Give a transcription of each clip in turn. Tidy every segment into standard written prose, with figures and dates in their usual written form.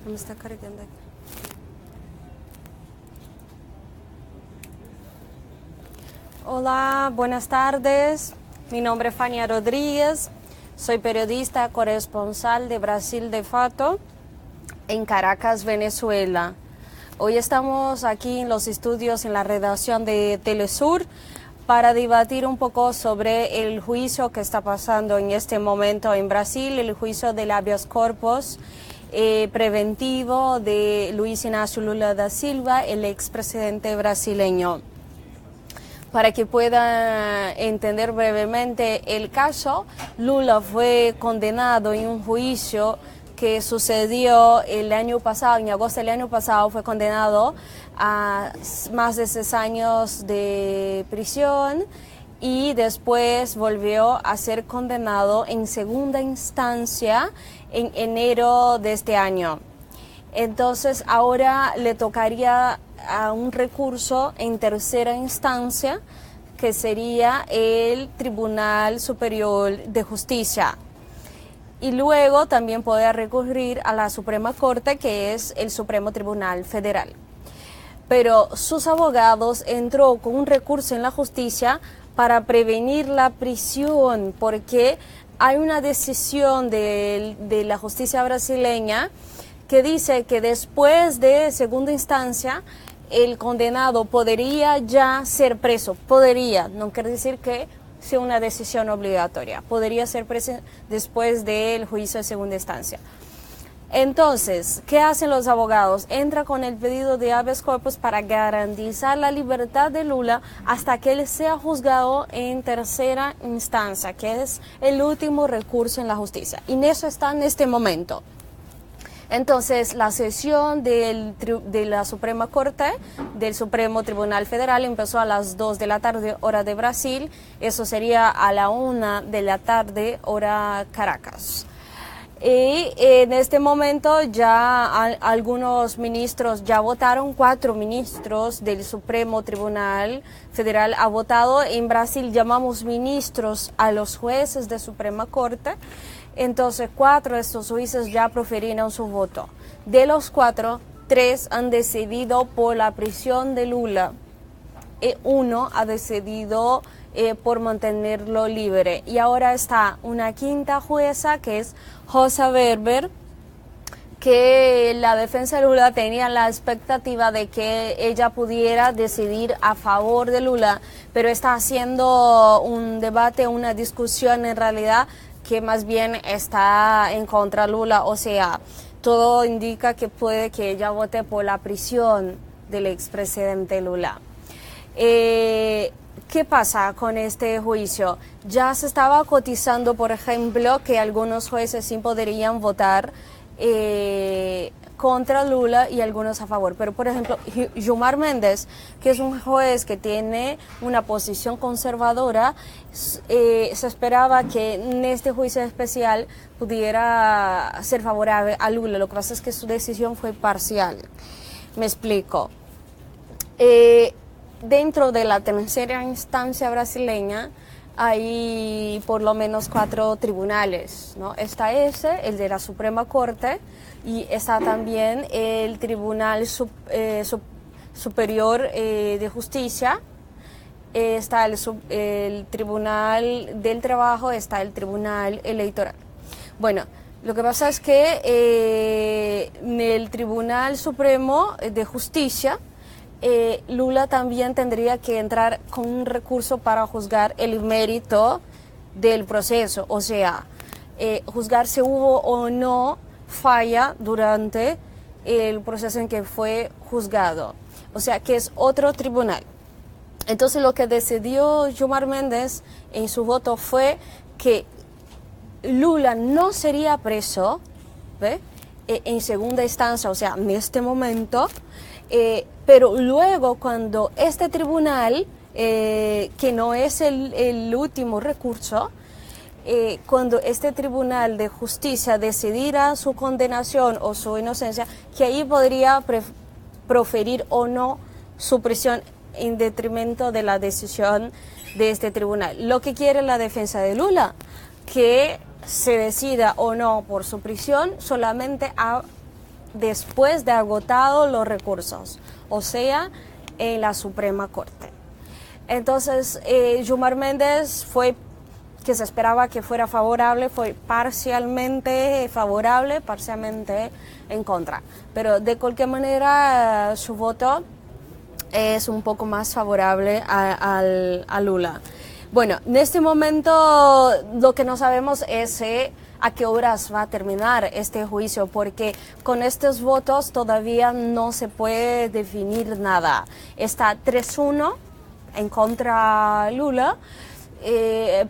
Me está cargando aquí. Hola, buenas tardes. Mi nombre es Fania Rodríguez. Soy periodista corresponsal de Brasil de Fato en Caracas, Venezuela. Hoy estamos aquí en los estudios en la redacción de Telesur para debatir un poco sobre el juicio que está pasando en este momento en Brasil, el juicio del habeas corpus preventivo de Luiz Inácio Lula da Silva, el expresidente brasileño. Para que puedan entender brevemente el caso, Lula fue condenado en un juicio que sucedió el año pasado, en agosto del año pasado, fue condenado a más de 6 años de prisión y después volvió a ser condenado en segunda instancia en enero de este año. Entonces ahora le tocaría a un recurso en tercera instancia, que sería el Tribunal Superior de Justicia. Y luego también puede recurrir a la Suprema Corte, que es el Supremo Tribunal Federal. Pero sus abogados entró con un recurso en la justicia para prevenir la prisión, porque hay una decisión de la justicia brasileña que dice que después de segunda instancia el condenado podría ya ser preso, podría, no quiere decir que sea una decisión obligatoria, podría ser preso después del juicio de segunda instancia. Entonces, ¿qué hacen los abogados? Entra con el pedido de habeas corpus para garantizar la libertad de Lula hasta que él sea juzgado en tercera instancia, que es el último recurso en la justicia. Y en eso está en este momento. Entonces, la sesión de la Suprema Corte, del Supremo Tribunal Federal, empezó a las 2 de la tarde, hora de Brasil. Eso sería a la 1 de la tarde, hora Caracas. Y en este momento ya algunos ministros ya votaron, 4 ministros del Supremo Tribunal Federal ha votado. En Brasil llamamos ministros a los jueces de Suprema Corte. Entonces 4 de estos jueces ya profirieron su voto. De los 4, 3 han decidido por la prisión de Lula y 1 ha decidido por mantenerlo libre. Y ahora está una 5ª jueza, que es Rosa Weber, que la defensa de Lula tenía la expectativa de que ella pudiera decidir a favor de Lula, pero está haciendo un debate, una discusión en realidad que más bien está en contra de Lula. O sea, todo indica que puede que ella vote por la prisión del expresidente Lula. ¿Qué pasa con este juicio? Ya se estaba cotizando, por ejemplo, que algunos jueces sí podrían votar contra Lula y algunos a favor. Pero, por ejemplo, Gilmar Mendes, que es un juez que tiene una posición conservadora, se esperaba que en este juicio especial pudiera ser favorable a Lula. Lo que pasa es que su decisión fue parcial. Me explico. Dentro de la tercera instancia brasileña hay por lo menos 4 tribunales, ¿no? Está el de la Suprema Corte, y está también el Tribunal Superior de Justicia, está el Tribunal del Trabajo, está el Tribunal Electoral. Bueno, lo que pasa es que en el Tribunal Supremo de Justicia, Lula también tendría que entrar con un recurso para juzgar el mérito del proceso, o sea, juzgar si hubo o no falla durante el proceso en que fue juzgado, o sea, que es otro tribunal. Entonces lo que decidió Gilmar Mendes en su voto fue que Lula no sería preso, ¿ve?, en segunda instancia, o sea, en este momento, pero luego cuando este tribunal, que no es el último recurso, cuando este tribunal de justicia decidiera su condenación o su inocencia, que ahí podría proferir o no su prisión en detrimento de la decisión de este tribunal. Lo que quiere la defensa de Lula, que se decida o no por su prisión solamente después de agotado los recursos, o sea, en la Suprema Corte. Entonces, Yumar Méndez fue, que se esperaba que fuera favorable, fue parcialmente favorable, parcialmente en contra. Pero de cualquier manera, su voto es un poco más favorable a Lula. Bueno, en este momento lo que no sabemos es a qué horas va a terminar este juicio, porque con estos votos todavía no se puede definir nada. Está 3-1 en contra Lula,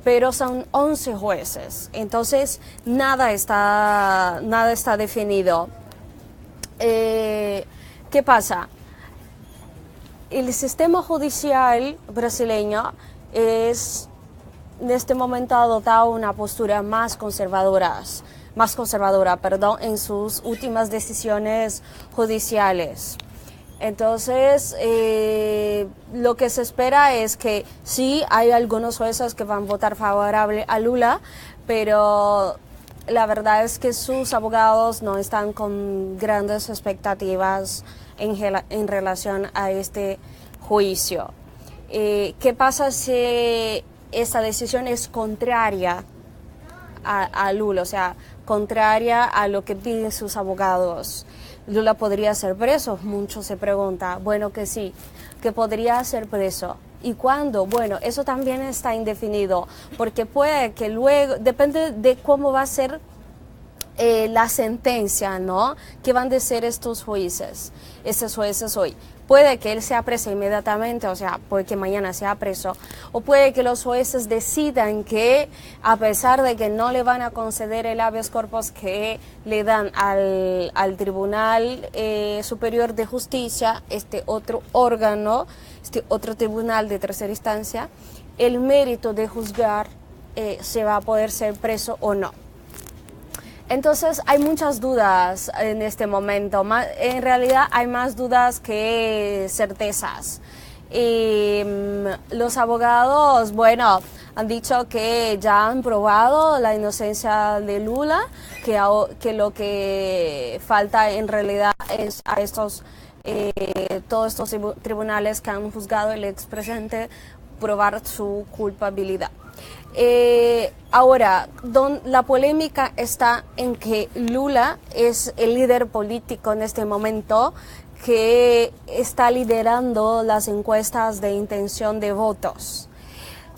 pero son 11 jueces, entonces nada está definido. ¿Qué pasa? El sistema judicial brasileño es en este momento ha adoptado una postura más conservadora, en sus últimas decisiones judiciales. Entonces, lo que se espera es que sí hay algunos jueces que van a votar favorable a Lula, pero la verdad es que sus abogados no están con grandes expectativas en relación a este juicio. ¿Qué pasa si esta decisión es contraria a Lula, o sea, contraria a lo que piden sus abogados? Lula podría ser preso, muchos se preguntan. Bueno, que sí, que podría ser preso. ¿Y cuándo? Bueno, eso también está indefinido, porque puede que luego, depende de cómo va a ser la sentencia, ¿no? ¿Qué van a ser estos jueces hoy? Puede que él sea preso inmediatamente, o sea, puede que mañana sea preso, o puede que los jueces decidan que, a pesar de que no le van a conceder el habeas corpus que le dan al Tribunal Superior de Justicia, este otro órgano, este otro tribunal de tercera instancia, el mérito de juzgar si va a poder ser preso o no. Entonces hay muchas dudas en este momento, en realidad hay más dudas que certezas. Y los abogados, bueno, han dicho que ya han probado la inocencia de Lula, que lo que falta en realidad es a todos estos tribunales que han juzgado el expresidente probar su culpabilidad. Ahora, la polémica está en que Lula es el líder político en este momento que está liderando las encuestas de intención de votos.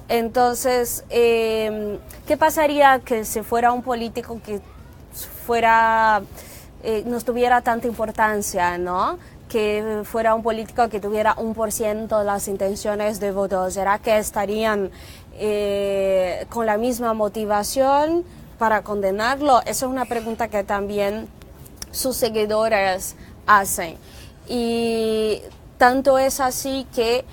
Entonces, ¿qué pasaría que si fuera un político que no tuviera tanta importancia, ¿no? Que fuera un político que tuviera 1% de las intenciones de voto? ¿Será que estarían con la misma motivación para condenarlo? Esa es una pregunta que también sus seguidores hacen. Y tanto es así que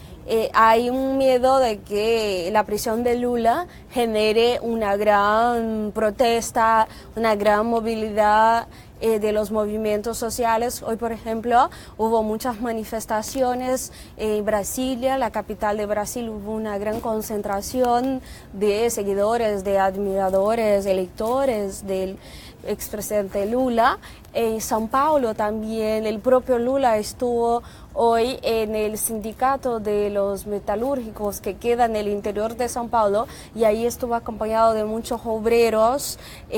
hay un miedo de que la prisión de Lula genere una gran protesta, una gran movilidad de los movimientos sociales. Hoy, por ejemplo, hubo muchas manifestaciones en Brasilia, la capital de Brasil. Hubo una gran concentración de seguidores, de admiradores, electores del expresidente Lula. En São Paulo también el propio Lula estuvo hoy en el sindicato de los metalúrgicos que queda en el interior de São Paulo, y ahí estuvo acompañado de muchos obreros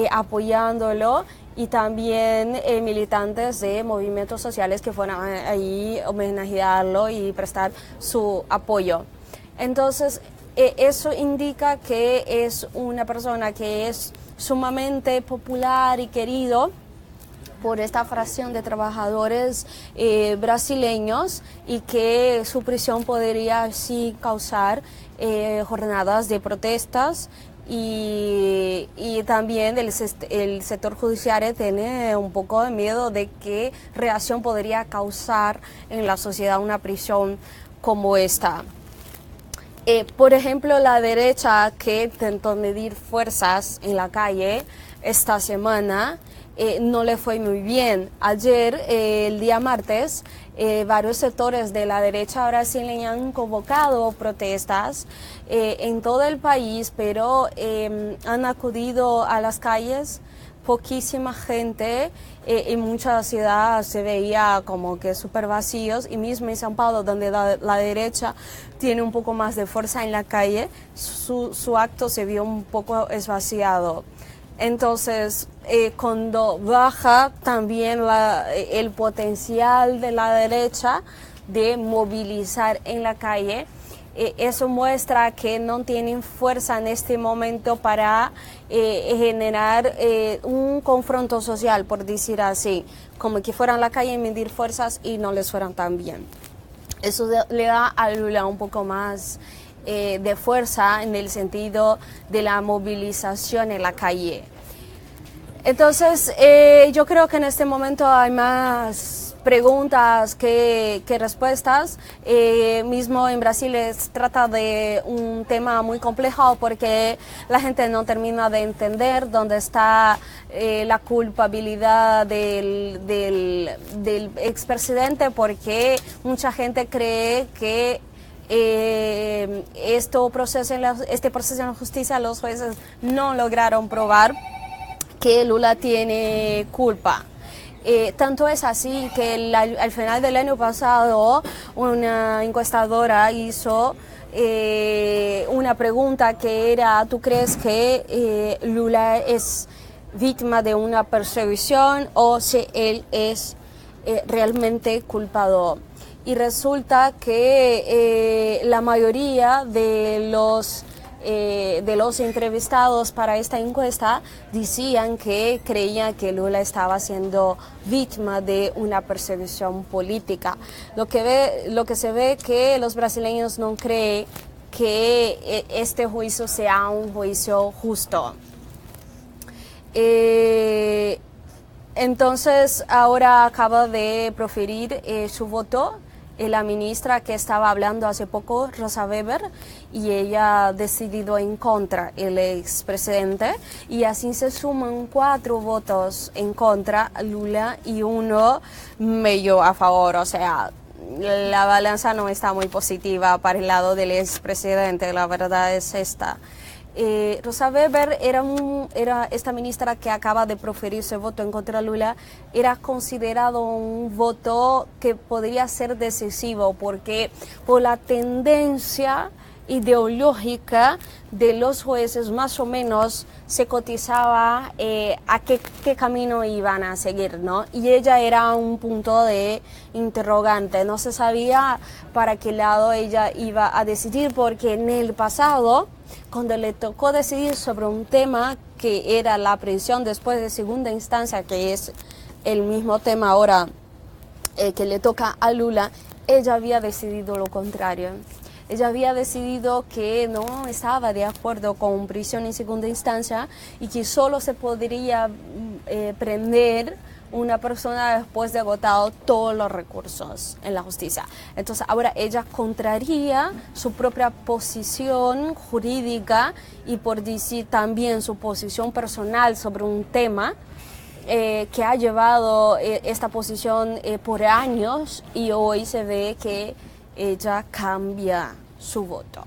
apoyándolo, y también militantes de movimientos sociales que fueron ahí a homenajearlo y prestar su apoyo. Entonces, eso indica que es una persona que es sumamente popular y querido por esta fracción de trabajadores brasileños, y que su prisión podría así causar jornadas de protestas. Y también el sector judicial tiene un poco de miedo de qué reacción podría causar en la sociedad una prisión como esta. Por ejemplo, la derecha, que intentó medir fuerzas en la calle esta semana, no le fue muy bien. Ayer, el día martes, varios sectores de la derecha brasileña han convocado protestas en todo el país, pero han acudido a las calles poquísima gente, en muchas ciudades se veía como que súper vacíos, y mismo en São Paulo, donde la derecha tiene un poco más de fuerza en la calle, su acto se vio un poco esvaciado. Entonces, cuando baja también el potencial de la derecha de movilizar en la calle, eso muestra que no tienen fuerza en este momento para generar un confronto social, por decir así, como que fueran a la calle a medir fuerzas y no les fueran tan bien. Eso le da a Lula un poco más de fuerza en el sentido de la movilización en la calle. Entonces, yo creo que en este momento hay más preguntas que respuestas. Mismo en Brasil se trata de un tema muy complejo porque la gente no termina de entender dónde está la culpabilidad del expresidente, porque mucha gente cree que este proceso en la justicia los jueces no lograron probar que Lula tiene culpa. Tanto es así que al final del año pasado una encuestadora hizo una pregunta que era: ¿tú crees que Lula es víctima de una persecución o si él es realmente culpado? Y resulta que la mayoría de los entrevistados para esta encuesta decían que creían que Lula estaba siendo víctima de una persecución política. Lo que se ve que los brasileños no creen que este juicio sea un juicio justo. Entonces ahora acaba de proferir su voto la ministra que estaba hablando hace poco, Rosa Weber, y ella ha decidido en contra el expresidente, y así se suman 4 votos en contra Lula y 1 medio a favor. O sea, la balanza no está muy positiva para el lado del expresidente, la verdad es esta. Rosa Weber era esta ministra que acaba de proferir su voto en contra de Lula, era considerado un voto que podría ser decisivo, porque por la tendencia ideológica de los jueces más o menos se cotizaba a qué camino iban a seguir, ¿no? Y ella era un punto de interrogante, no se sabía para qué lado ella iba a decidir, porque en el pasado, cuando le tocó decidir sobre un tema que era la prisión después de segunda instancia, que es el mismo tema ahora que le toca a Lula, ella había decidido lo contrario. Ella había decidido que no estaba de acuerdo con prisión en segunda instancia y que solo se podría prender una persona después de agotado todos los recursos en la justicia. Entonces ahora ella contraría su propia posición jurídica y, por decir, también su posición personal sobre un tema que ha llevado esta posición por años, y hoy se ve que ella cambia su voto.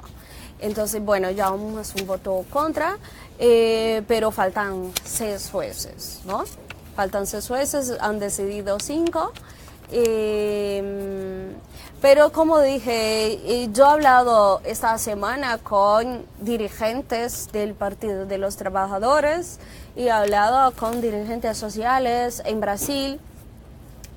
Entonces, bueno, ya es un voto contra, pero faltan 6 jueces, ¿no? Faltan 6 jueces, han decidido 5. Pero como dije, yo he hablado esta semana con dirigentes del Partido de los Trabajadores y he hablado con dirigentes sociales en Brasil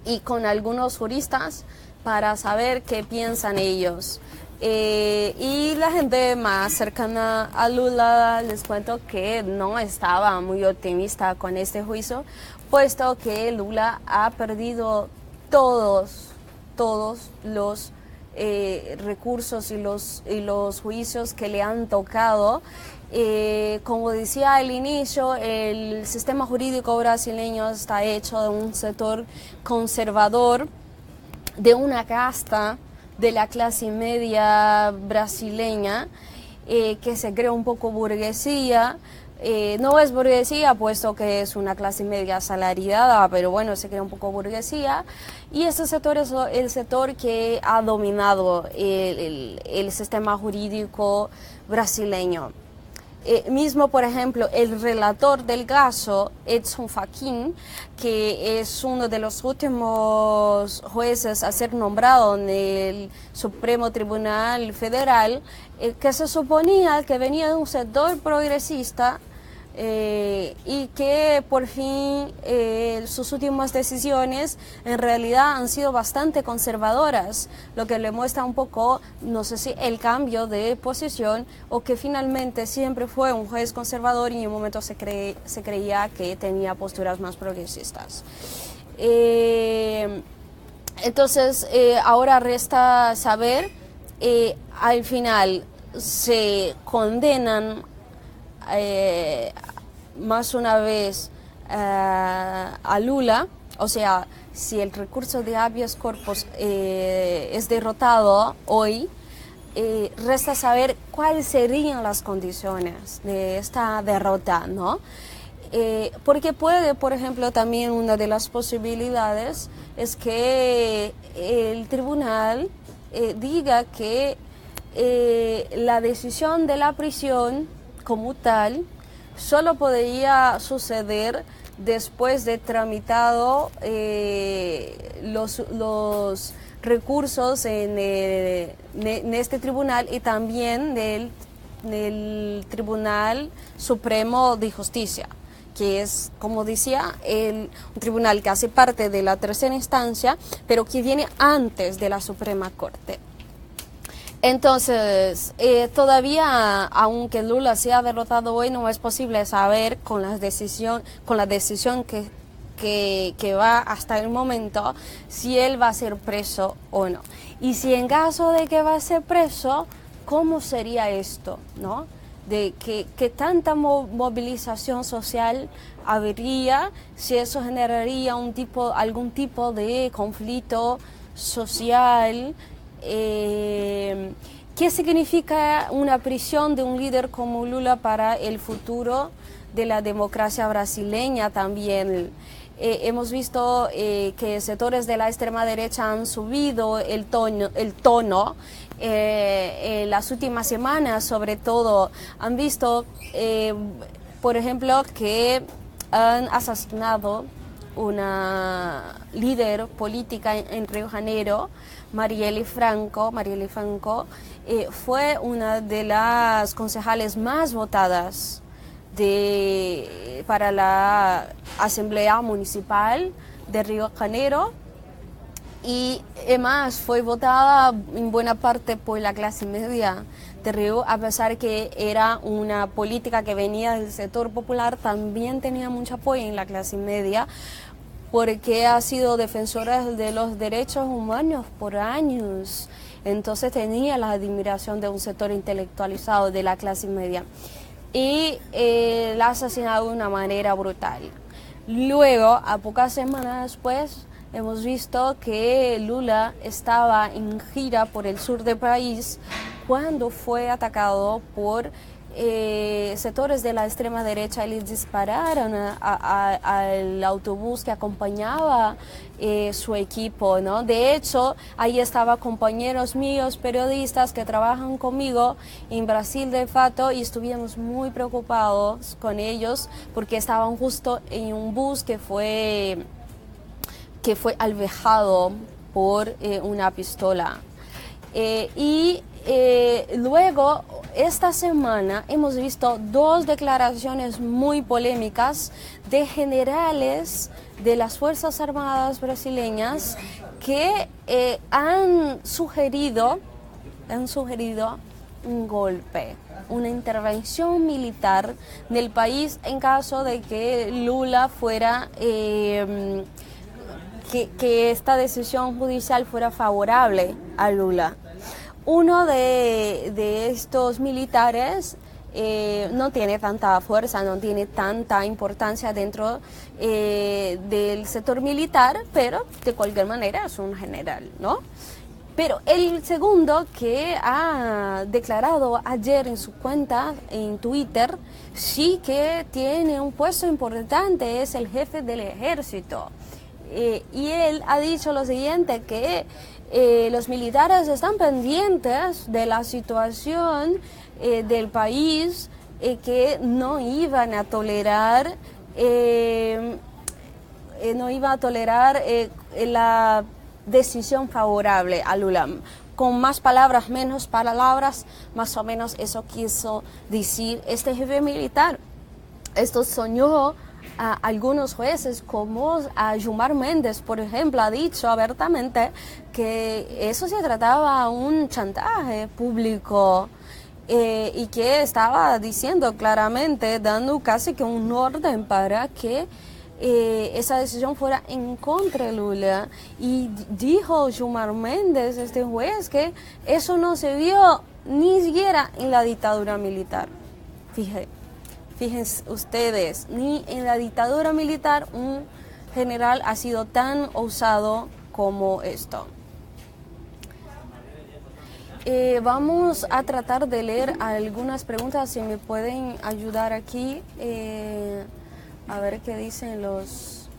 y con algunos juristas para saber qué piensan ellos. Y la gente más cercana a Lula, les cuento que no estaba muy optimista con este juicio, puesto que Lula ha perdido todos los recursos y los juicios que le han tocado. Como decía al inicio, el sistema jurídico brasileño está hecho de un sector conservador, de una casta de la clase media brasileña, que se cree un poco burguesía. No es burguesía, puesto que es una clase media asalariada, pero bueno, se cree un poco burguesía. Y este sector es el sector que ha dominado el sistema jurídico brasileño. Mismo, por ejemplo, el relator del caso, Edson Fachin, que es uno de los últimos jueces a ser nombrado en el Supremo Tribunal Federal, que se suponía que venía de un sector progresista, y que por fin sus últimas decisiones en realidad han sido bastante conservadoras, lo que le muestra un poco, no sé si el cambio de posición o que finalmente siempre fue un juez conservador y en un momento se creía que tenía posturas más progresistas. Entonces ahora resta saber, al final se condenan más una vez a Lula, o sea, si el recurso de habeas corpus es derrotado hoy, resta saber cuáles serían las condiciones de esta derrota, ¿no? Porque puede, por ejemplo, también una de las posibilidades es que el tribunal diga que la decisión de la prisión como tal solo podría suceder después de tramitado los recursos en este tribunal y también del Tribunal Supremo de Justicia, que es, como decía, un tribunal que hace parte de la tercera instancia, pero que viene antes de la Suprema Corte. Entonces, todavía, aunque Lula sea derrotado hoy, no es posible saber con la decisión que va hasta el momento si él va a ser preso o no. Y si en caso de que va a ser preso, ¿cómo sería esto, no? De que tanta movilización social habría, si eso generaría algún tipo de conflicto social. ¿Qué significa una prisión de un líder como Lula para el futuro de la democracia brasileña también? Hemos visto que sectores de la extrema derecha han subido el tono en las últimas semanas, sobre todo. Han visto, por ejemplo, que han asesinado una líder política en Río de Janeiro, Marielle Franco. Fue una de las concejales más votadas para la Asamblea Municipal de Río de Janeiro, y además fue votada en buena parte por la clase media de Río, a pesar que era una política que venía del sector popular, también tenía mucho apoyo en la clase media, porque ha sido defensora de los derechos humanos por años. Entonces tenía la admiración de un sector intelectualizado de la clase media. Y la ha asesinado de una manera brutal. Luego, a pocas semanas después, hemos visto que Lula estaba en gira por el sur del país cuando fue atacado por sectores de la extrema derecha y les dispararon al autobús que acompañaba su equipo, ¿no? De hecho, ahí estaban compañeros míos, periodistas que trabajan conmigo en Brasil de Fato, y estuvimos muy preocupados con ellos porque estaban justo en un bus que fue alvejado por una pistola. Luego, esta semana hemos visto dos declaraciones muy polémicas de generales de las Fuerzas Armadas brasileñas que han sugerido un golpe, una intervención militar del país en caso de que Lula fuera, que esta decisión judicial fuera favorable a Lula. Uno de estos militares no tiene tanta fuerza, no tiene tanta importancia dentro del sector militar, pero de cualquier manera es un general, ¿no? Pero el segundo, que ha declarado ayer en su cuenta en Twitter, sí que tiene un puesto importante, es el jefe del ejército. Y él ha dicho lo siguiente, que los militares están pendientes de la situación del país que no iban a tolerar la decisión favorable a Lula. Con más palabras, menos palabras, más o menos eso quiso decir este jefe militar. Esto soñó a algunos jueces, como a Gilmar Mendes, por ejemplo, ha dicho abiertamente que eso se trataba de un chantaje público y que estaba diciendo claramente, dando casi que un orden para que esa decisión fuera en contra de Lula. Y dijo Gilmar Mendes, este juez, que eso no se vio ni siquiera en la dictadura militar. Fíjense ustedes, ni en la dictadura militar un general ha sido tan osado como esto. Vamos a tratar de leer algunas preguntas, si me pueden ayudar aquí. A ver qué dicen los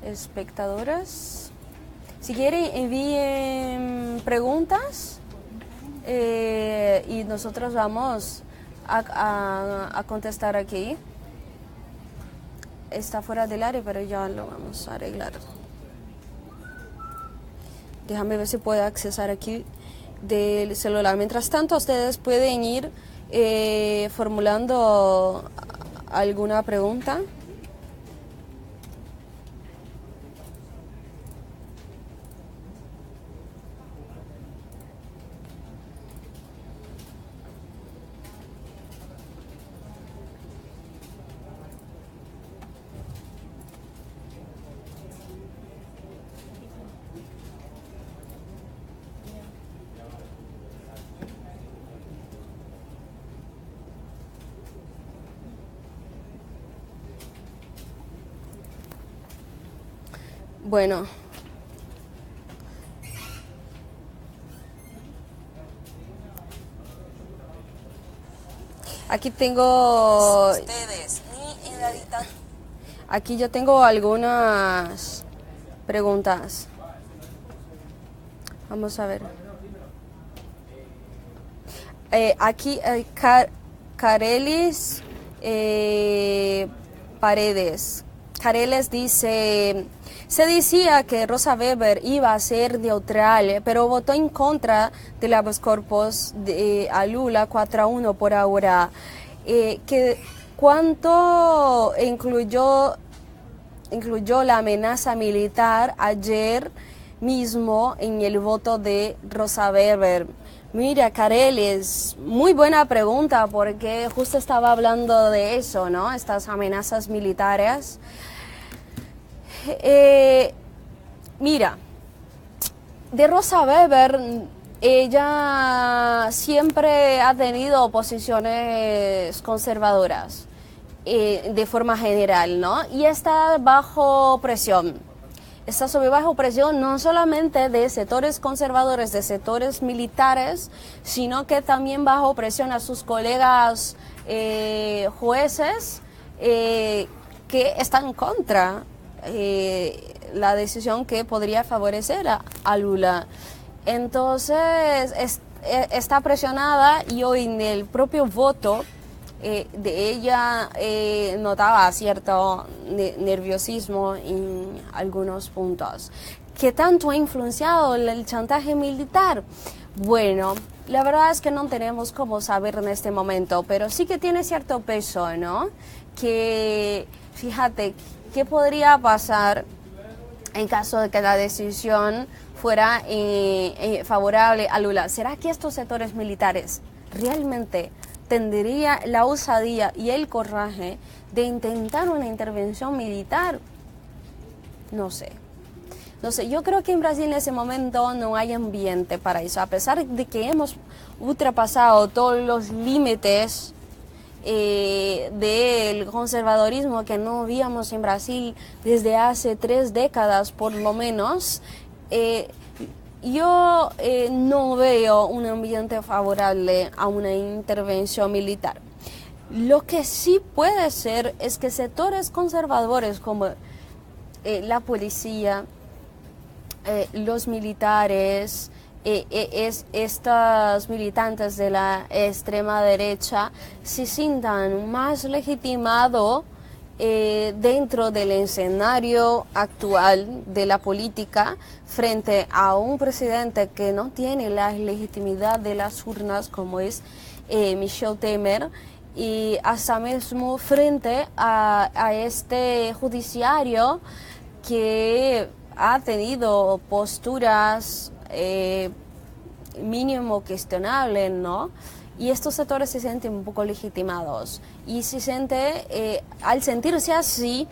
espectadores. Si quieren, envíen preguntas y nosotros vamos a contestar aquí. Está fuera del área, pero ya lo vamos a arreglar. Déjame ver si puedo accesar aquí del celular. Mientras tanto, ustedes pueden ir formulando alguna pregunta. Bueno, aquí tengo, aquí yo tengo algunas preguntas. Vamos a ver. Aquí Carelis Paredes. Careles dice: se decía que Rosa Weber iba a ser neutral, pero votó en contra del habeas corpus a Lula 4-1 por ahora. ¿Cuánto incluyó la amenaza militar ayer mismo en el voto de Rosa Weber? Mira, Careles, muy buena pregunta, porque justo estaba hablando de eso, ¿no? Estas amenazas militares. Mira, de Rosa Weber, ella siempre ha tenido posiciones conservadoras, de forma general, ¿no? Y está bajo presión. Está bajo presión no solamente de sectores conservadores, de sectores militares, sino que también bajo presión a sus colegas jueces que están contra la decisión que podría favorecer a Lula. Entonces está presionada, y hoy en el propio voto de ella notaba cierto nerviosismo en algunos puntos. ¿Qué tanto ha influenciado el chantaje militar? Bueno, la verdad es que no tenemos cómo saber en este momento, pero sí que tiene cierto peso, ¿no? Que, fíjate, ¿qué podría pasar en caso de que la decisión fuera favorable a Lula? ¿Será que estos sectores militares realmente tendría la osadía y el coraje de intentar una intervención militar? No sé. Yo creo que en Brasil en ese momento no hay ambiente para eso, a pesar de que hemos ultrapasado todos los límites del conservadorismo que no víamos en Brasil desde hace 3 décadas por lo menos. Yo no veo un ambiente favorable a una intervención militar. Lo que sí puede ser es que sectores conservadores como la policía, los militares, estos militantes de la extrema derecha se sientan más legitimados dentro del escenario actual de la política frente a un presidente que no tiene la legitimidad de las urnas como es Michel Temer, y hasta mismo frente a este judiciario que ha tenido posturas mínimo cuestionables, ¿no? Y estos sectores se sienten un poco legitimados y al sentirse así,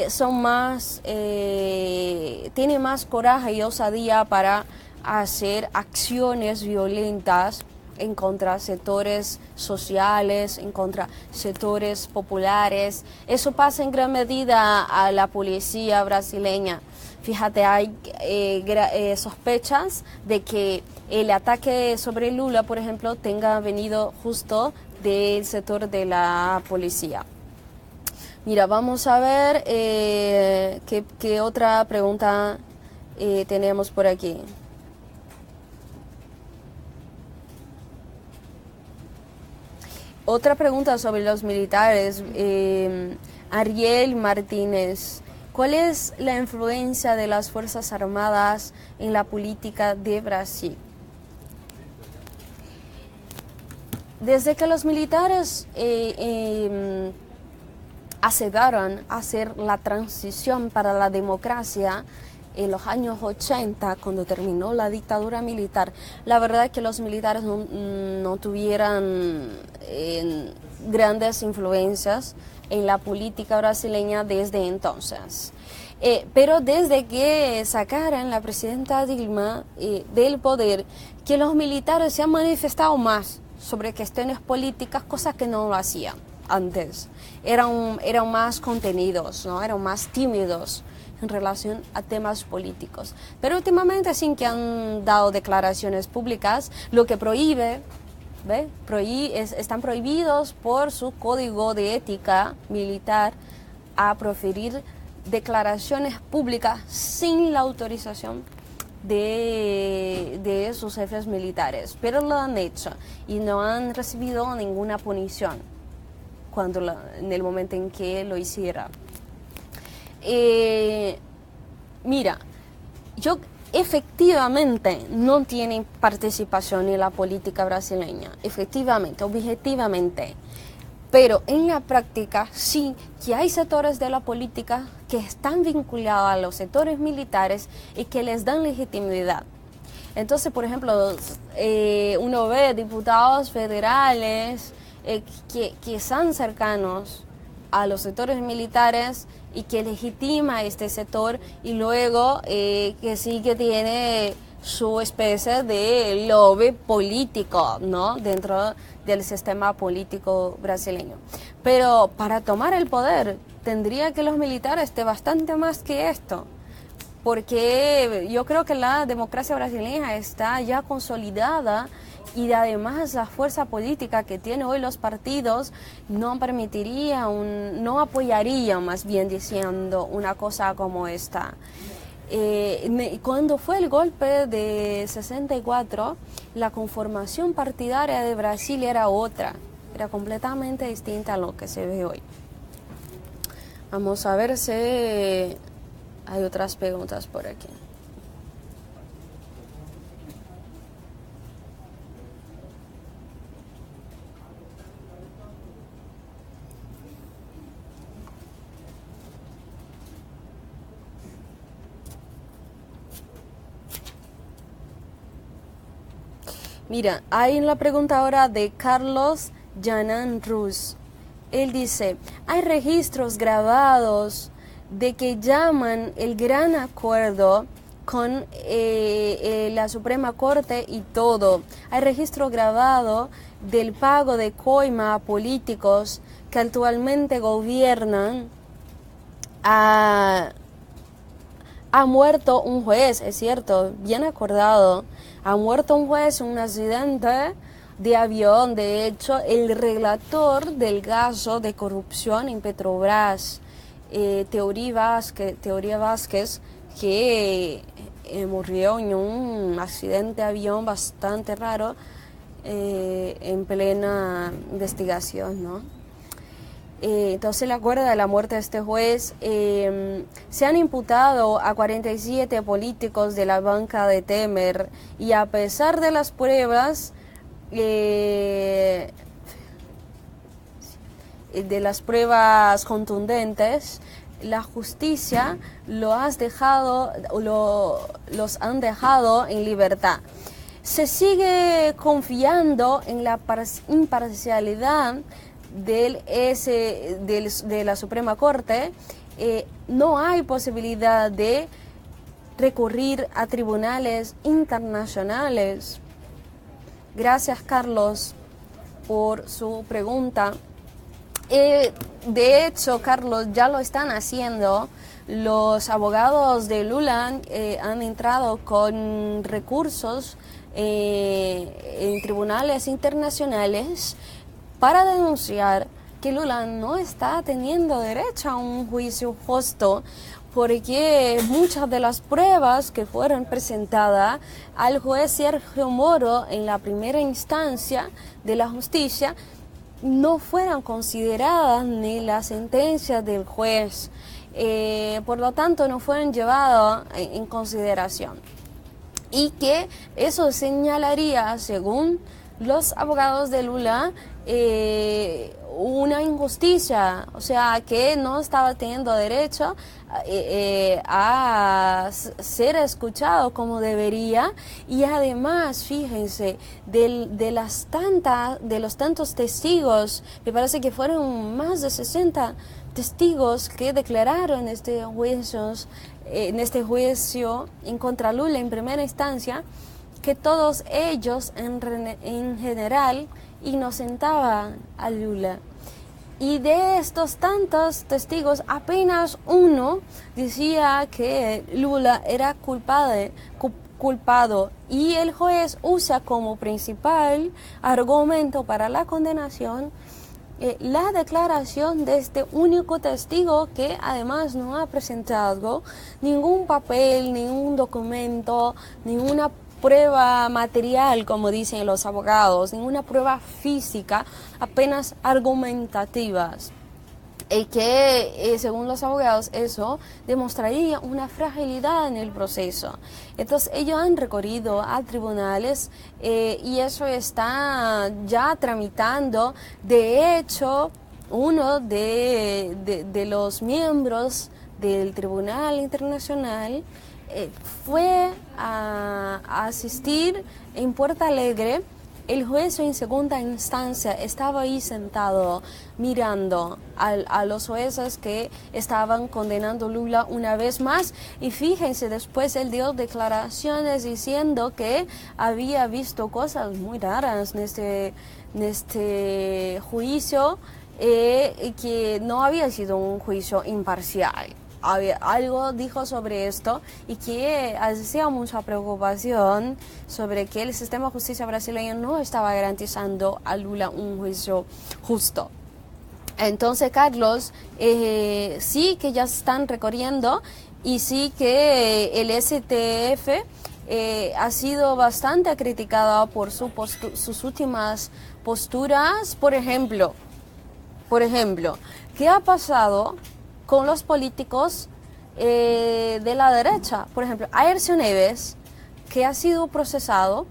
son más, tienen más coraje y osadía para hacer acciones violentas en contra de sectores sociales, en contra de sectores populares. Eso pasa en gran medida a la policía brasileña. Fíjate, hay sospechas de que el ataque sobre Lula, por ejemplo, tenga venido justo del sector de la policía. Mira, vamos a ver qué otra pregunta tenemos por aquí. Otra pregunta sobre los militares, Ariel Martínez. ¿Cuál es la influencia de las Fuerzas Armadas en la política de Brasil? Desde que los militares aceptaron hacer la transición para la democracia en los años 80, cuando terminó la dictadura militar, la verdad es que los militares no tuvieran grandes influencias en la política brasileña desde entonces. Pero desde que sacaron la presidenta Dilma del poder, que los militares se han manifestado más sobre cuestiones políticas, cosas que no lo hacían antes. Eran más contenidos, ¿no? Eran más tímidos en relación a temas políticos. Pero últimamente sí que han dado declaraciones públicas, lo que prohíbe, ¿ve? Están prohibidos por su código de ética militar a proferir declaraciones públicas sin la autorización de sus jefes militares, pero lo han hecho y no han recibido ninguna punición en el momento en que lo hiciera. Mira, yo efectivamente no tienen participación en la política brasileña, efectivamente, objetivamente, pero en la práctica sí que hay sectores de la política que están vinculados a los sectores militares y que les dan legitimidad. Entonces, por ejemplo, uno ve diputados federales que son cercanos a los sectores militares y que legitima este sector, y luego que sí que tiene su especie de lobby político, ¿no? Dentro del sistema político brasileño. Pero para tomar el poder tendría que los militares estar bastante más que esto, porque yo creo que la democracia brasileña está ya consolidada y además la fuerza política que tienen hoy los partidos no permitiría, no apoyaría, más bien diciendo, una cosa como esta. Cuando fue el golpe de 64, la conformación partidaria de Brasil era otra, era completamente distinta a lo que se ve hoy. Vamos a ver si hay otras preguntas por aquí. Mira, hay una pregunta ahora de Carlos Yanan Ruz. Él dice, hay registros grabados de que llaman el gran acuerdo con la Suprema Corte y todo. Hay registro grabado del pago de coima a políticos que actualmente gobiernan. Ha muerto un juez, es cierto, bien acordado. Ha muerto un juez en un accidente de avión. De hecho, el relator del caso de corrupción en Petrobras, Teoría Vázquez, que murió en un accidente de avión bastante raro en plena investigación, ¿no? Entonces, la cuerda de la muerte de este juez, se han imputado a 47 políticos de la banca de Temer, y a pesar de las pruebas, contundentes, la justicia los han dejado en libertad. Se sigue confiando en la imparcialidad de la Suprema Corte. No hay posibilidad de recurrir a tribunales internacionales. Gracias, Carlos, por su pregunta. De hecho, Carlos, ya lo están haciendo. Los abogados de Lula han entrado con recursos en tribunales internacionales para denunciar que Lula no está teniendo derecho a un juicio justo, porque muchas de las pruebas que fueron presentadas al juez Sergio Moro en la primera instancia de la justicia no fueron consideradas ni la sentencia del juez, por lo tanto no fueron llevadas en consideración, y que eso señalaría, según los abogados de Lula, una injusticia, o sea, que no estaba teniendo derecho a ser escuchado como debería. Y además, fíjense, de los tantos testigos, me parece que fueron más de 60 testigos que declararon en este juicio en contra Lula en primera instancia, que todos ellos en general inocentaban a Lula. Y de estos tantos testigos, apenas uno decía que Lula era culpado, y el juez usa como principal argumento para la condenación la declaración de este único testigo, que además no ha presentado ningún papel, ningún documento, ninguna prueba material, como dicen los abogados, ninguna prueba física, apenas argumentativas. Y que, según los abogados, eso demostraría una fragilidad en el proceso. Entonces, ellos han recorrido a tribunales y eso está ya tramitando. De hecho, uno de los miembros del Tribunal Internacional fue a asistir en Puerto Alegre. El juez en segunda instancia estaba ahí sentado mirando a los jueces que estaban condenando a Lula una vez más, y fíjense, después él dio declaraciones diciendo que había visto cosas muy raras en este juicio, y que no había sido un juicio imparcial. Algo dijo sobre esto, y que hacía mucha preocupación sobre que el sistema de justicia brasileño no estaba garantizando a Lula un juicio justo. Entonces, Carlos, sí que ya están recorriendo, y sí que el STF ha sido bastante criticado por sus últimas posturas. Por ejemplo, ¿qué ha pasado con los políticos de la derecha? Por ejemplo, Aécio Neves, que ha sido procesado,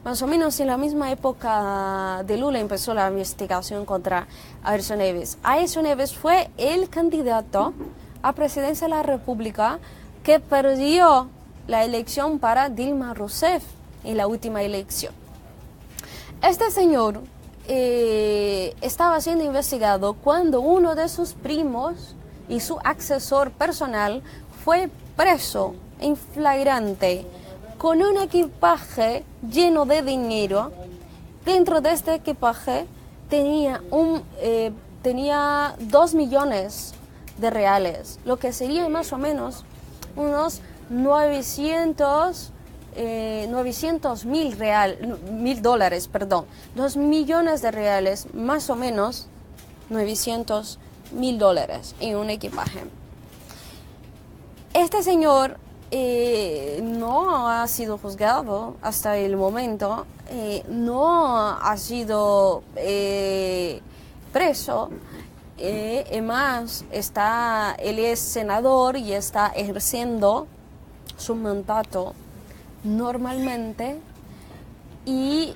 más o menos en la misma época de Lula empezó la investigación contra Aécio Neves. Aécio Neves fue el candidato a presidencia de la República que perdió la elección para Dilma Rousseff en la última elección. Este señor estaba siendo investigado cuando uno de sus primos y su asesor personal fue preso en flagrante con un equipaje lleno de dinero. Dentro de este equipaje tenía 2 millones de reales, lo que sería más o menos unos 900.000 dólares, 2 millones de reales, más o menos 900.000 dólares en un equipaje. Este señor no ha sido juzgado hasta el momento, no ha sido preso. Además, él es senador y está ejerciendo su mandato normalmente y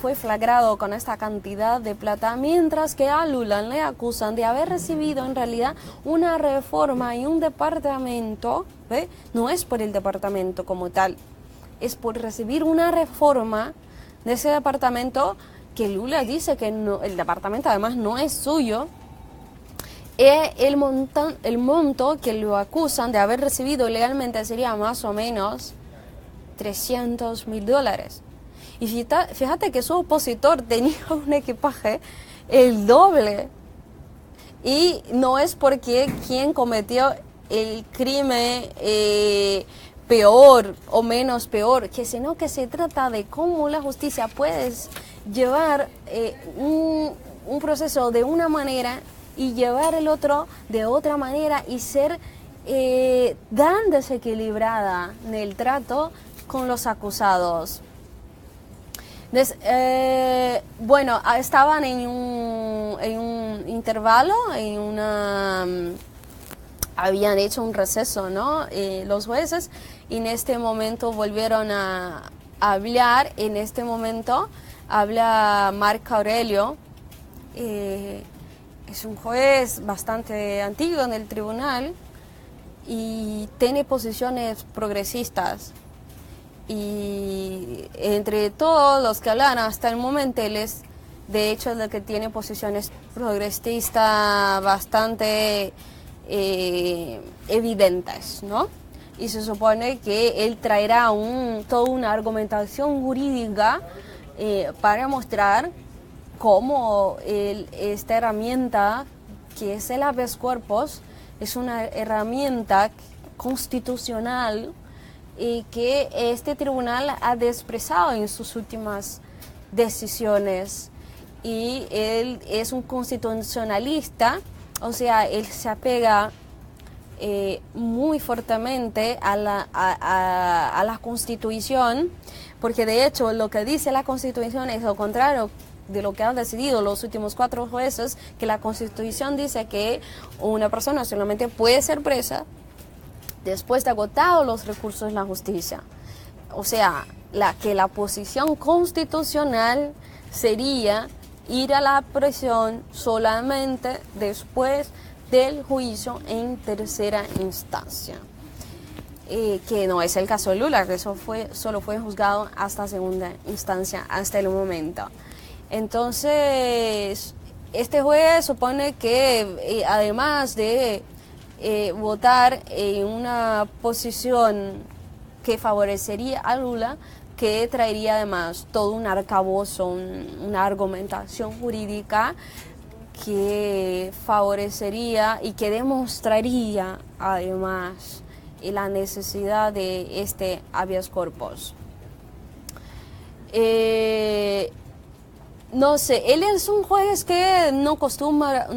fue flagrado con esta cantidad de plata, mientras que a Lula le acusan de haber recibido en realidad una reforma y un departamento, ¿ve? No es por el departamento como tal, es por recibir una reforma de ese departamento que Lula dice que no, el departamento además no es suyo. El monto que lo acusan de haber recibido ilegalmente sería más o menos $300.000. Y fíjate que su opositor tenía un equipaje el doble. Y no es porque quien cometió el crimen peor o menos peor, sino que se trata de cómo la justicia puede llevar un proceso de una manera y llevar el otro de otra manera y ser tan desequilibrada en el trato con los acusados. Bueno, estaban en un intervalo, habían hecho un receso, ¿no? Los jueces, y en este momento volvieron a hablar. En este momento habla Marco Aurelio, es un juez bastante antiguo en el tribunal y tiene posiciones progresistas. Y entre todos los que hablan hasta el momento, él es de hecho el que tiene posiciones progresistas bastante evidentes, ¿no? Y se supone que él traerá toda una argumentación jurídica para mostrar cómo esta herramienta, que es el habeas corpus, es una herramienta constitucional y que este tribunal ha despreciado en sus últimas decisiones. Y él es un constitucionalista, o sea, él se apega muy fuertemente a la Constitución, porque de hecho lo que dice la Constitución es lo contrario de lo que han decidido los últimos 4 jueces, que la Constitución dice que una persona solamente puede ser presa después de agotados los recursos de la justicia. O sea, que la posición constitucional sería ir a la prisión solamente después del juicio en tercera instancia. Que no es el caso de Lula, que solo fue juzgado hasta segunda instancia hasta el momento. Entonces, este juez supone que además de votar en una posición que favorecería a Lula, que traería además todo un arcabozo, una argumentación jurídica que favorecería y que demostraría además la necesidad de este habeas corpus. No sé, él es un juez que no acostumbra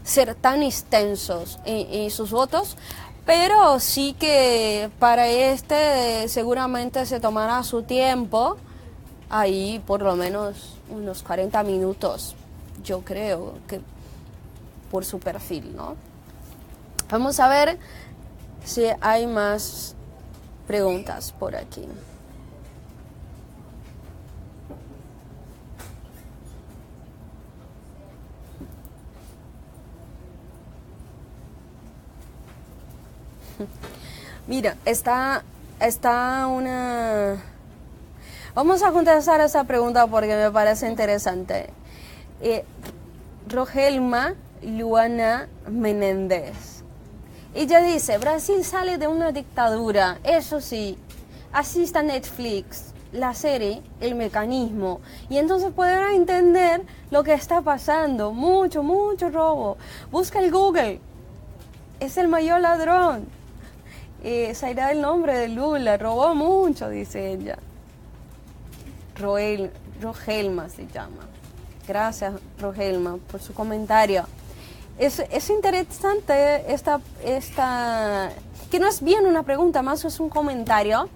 ser tan extensos en sus votos, pero sí que para seguramente se tomará su tiempo, ahí por lo menos unos 40 minutos, yo creo, que por su perfil, ¿no? Vamos a ver si hay más preguntas por aquí. Mira, está una... Vamos a contestar esa pregunta porque me parece interesante. Rogelma Luana Menéndez. Ella dice, Brasil sale de una dictadura, eso sí, asista a Netflix, la serie, El Mecanismo, y entonces podrá entender lo que está pasando. Mucho robo. Busca el Google, es el mayor ladrón. Sairá el nombre de Lula, robó mucho, dice ella. Rogelma se llama. Gracias, Rogelma, por su comentario. Es interesante esta que no es bien una pregunta, más es un comentario,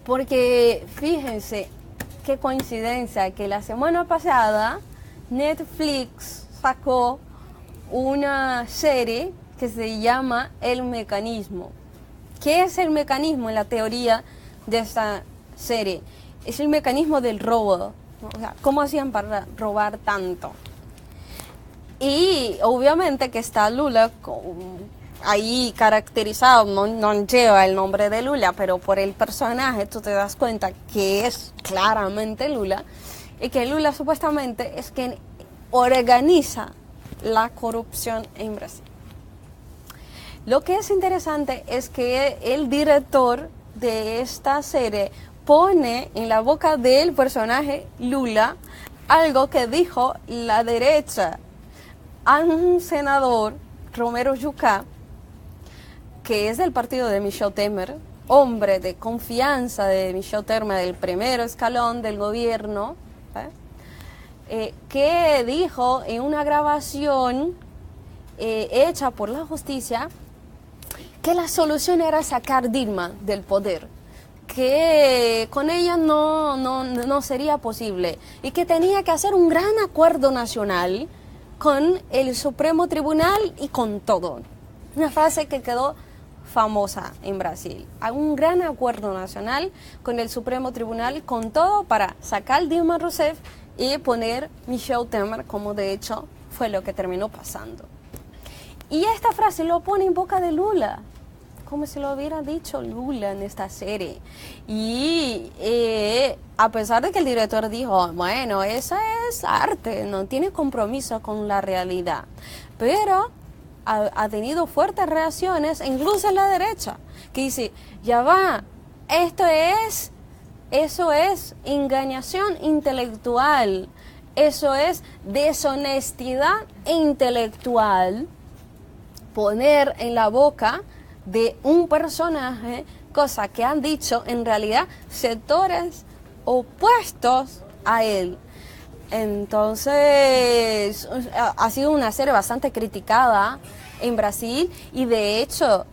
porque fíjense qué coincidencia que la semana pasada Netflix sacó una serie que se llama El Mecanismo. ¿Qué es el mecanismo en la teoría de esta serie? Es el mecanismo del robo, ¿no? O sea, ¿cómo hacían para robar tanto? Y obviamente que está Lula ahí caracterizado, no lleva el nombre de Lula, pero por el personaje tú te das cuenta que es claramente Lula, y que Lula supuestamente es quien organiza la corrupción en Brasil. Lo que es interesante es que el director de esta serie pone en la boca del personaje Lula algo que dijo la derecha a un senador, Romero Jucá, que es del partido de Michel Temer, hombre de confianza de Michel Temer, del primer escalón del gobierno, que dijo en una grabación hecha por la justicia que la solución era sacar Dilma del poder, que con ella no sería posible y que tenía que hacer un gran acuerdo nacional con el Supremo Tribunal y con todo. Una frase que quedó famosa en Brasil. Un gran acuerdo nacional con el Supremo Tribunal, con todo, para sacar Dilma Rousseff y poner Michel Temer, como de hecho fue lo que terminó pasando. Y esta frase lo pone en boca de Lula, como si lo hubiera dicho Lula en esta serie. Y a pesar de que el director dijo, bueno, esa es arte, no tiene compromiso con la realidad, pero ha tenido fuertes reacciones, incluso en la derecha, que dice, ya va, eso es engañación intelectual, eso es deshonestidad intelectual, poner en la boca de un personaje cosa que han dicho en realidad sectores opuestos a él. Entonces ha sido una serie bastante criticada en Brasil, y de hecho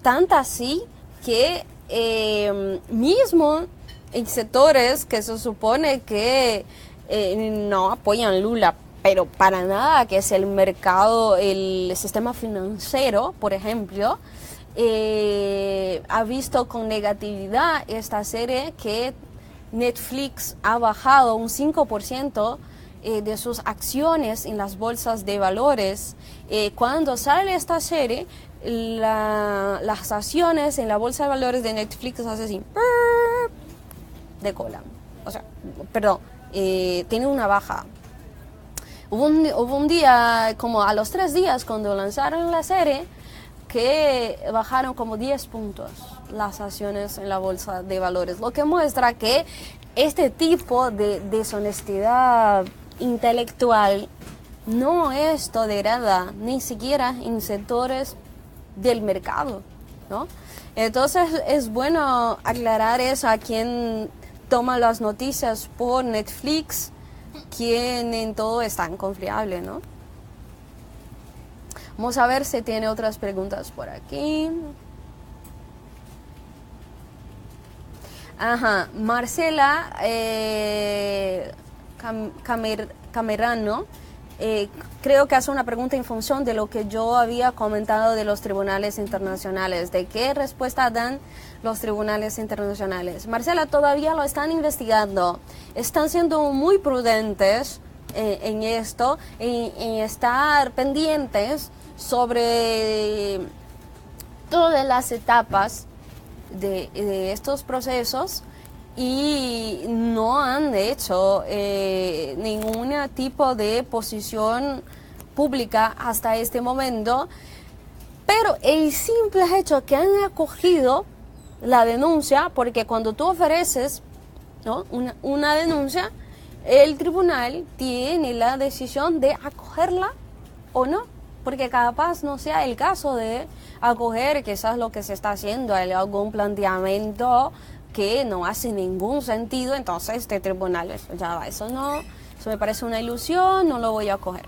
tanta así que mismo en sectores que se supone que no apoyan Lula, pero para nada, que es el mercado, el sistema financiero, por ejemplo, ha visto con negatividad esta serie, que Netflix ha bajado un 5% de sus acciones en las bolsas de valores. Cuando sale esta serie, las acciones en la bolsa de valores de Netflix hacen así, de cola. O sea, perdón, tiene una baja. Hubo un día, como a los 3 días, cuando lanzaron la serie, que bajaron como 10 puntos las acciones en la bolsa de valores, lo que muestra que este tipo de deshonestidad intelectual no es tolerada ni siquiera en sectores del mercado, ¿no? Entonces es bueno aclarar eso a quien toma las noticias por Netflix, quien en todo es tan confiable, ¿no? Vamos a ver si tiene otras preguntas por aquí. Ajá, Marcela Camerano, creo que hace una pregunta en función de lo que yo había comentado de los tribunales internacionales. ¿De qué respuesta dan los tribunales internacionales? Marcela, todavía lo están investigando. Están siendo muy prudentes en esto, en estar pendientes sobre todas las etapas de estos procesos, y no han hecho ningún tipo de posición pública hasta este momento, pero el simple hecho que han acogido la denuncia, porque cuando tú ofreces, ¿no?, una denuncia, el tribunal tiene la decisión de acogerla o no, porque capaz no sea el caso de acoger, quizás lo que se está haciendo, hay algún planteamiento que no hace ningún sentido, entonces este tribunal, ya va, eso me parece una ilusión, no lo voy a acoger.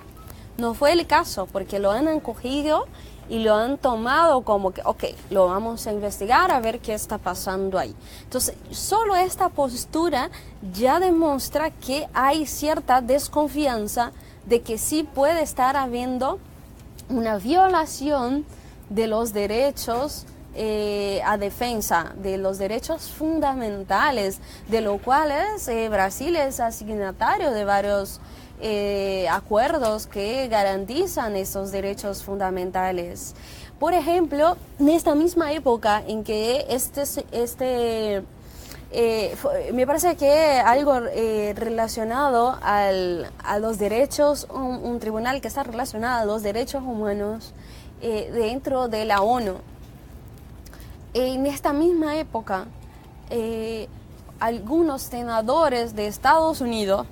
No fue el caso, porque lo han acogido y lo han tomado como que, ok, lo vamos a investigar a ver qué está pasando ahí. Entonces, solo esta postura ya demuestra que hay cierta desconfianza de que sí puede estar habiendo una violación de los derechos a defensa, de los derechos fundamentales, de lo cual Brasil es asignatario de varios acuerdos que garantizan esos derechos fundamentales. Por ejemplo, en esta misma época en que me parece que algo relacionado a los derechos, un tribunal que está relacionado a los derechos humanos dentro de la ONU. En esta misma época, algunos senadores de Estados Unidos,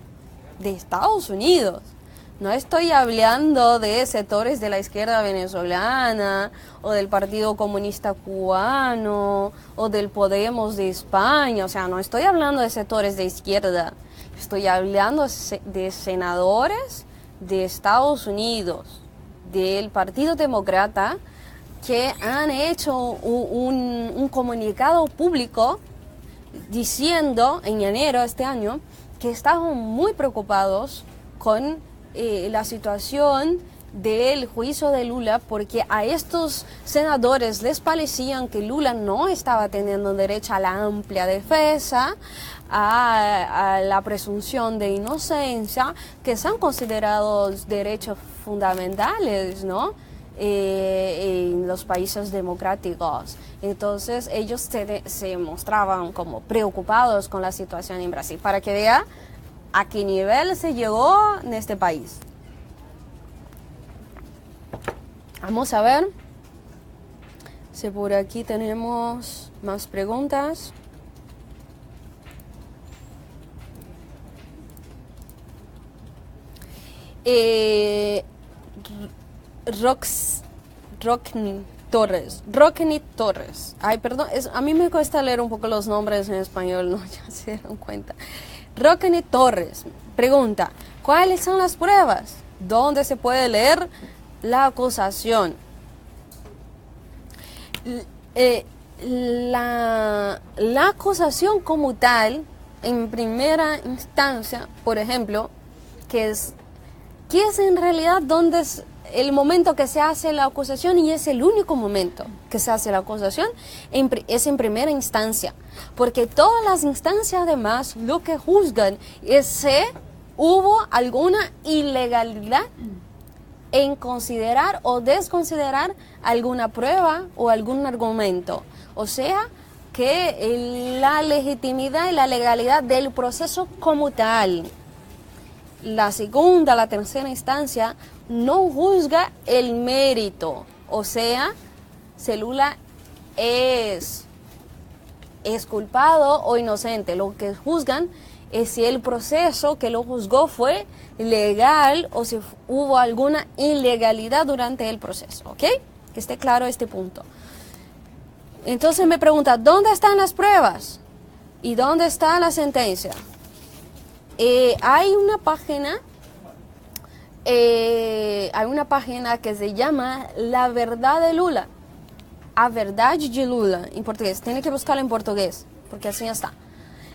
no estoy hablando de sectores de la izquierda venezolana o del Partido Comunista Cubano o del Podemos de España, o sea, no estoy hablando de sectores de izquierda, estoy hablando de senadores de Estados Unidos, del Partido Demócrata, que han hecho un comunicado público diciendo en enero de este año que estaban muy preocupados con la situación del juicio de Lula, porque a estos senadores les parecían que Lula no estaba teniendo derecho a la amplia defensa, a la presunción de inocencia, que son considerados derechos fundamentales, ¿no? En los países democráticos. Entonces ellos se mostraban como preocupados con la situación en Brasil, para que vea a qué nivel se llegó en este país. Vamos a ver si por aquí tenemos más preguntas. Rockney Torres. Ay, perdón, a mí me cuesta leer un poco los nombres en español, ¿no? Ya se dieron cuenta. Rockney Torres pregunta, ¿cuáles son las pruebas? ¿Dónde se puede leer la acusación? La acusación como tal, en primera instancia, por ejemplo, que es en realidad donde es el momento que se hace la acusación, y es el único momento que se hace la acusación, es en primera instancia, porque todas las instancias además lo que juzgan es si hubo alguna ilegalidad en considerar o desconsiderar alguna prueba o algún argumento, o sea que la legitimidad y la legalidad del proceso como tal. La segunda, la tercera instancia no juzga el mérito, o sea, si Lula es culpado o inocente. Lo que juzgan es si el proceso que lo juzgó fue legal o si hubo alguna ilegalidad durante el proceso, ¿ok? Que esté claro este punto. Entonces me pregunta, ¿dónde están las pruebas? ¿Y dónde está la sentencia? Hay una página que se llama La Verdad de Lula. A Verdade de Lula, en portugués. Tiene que buscarla en portugués, porque así está.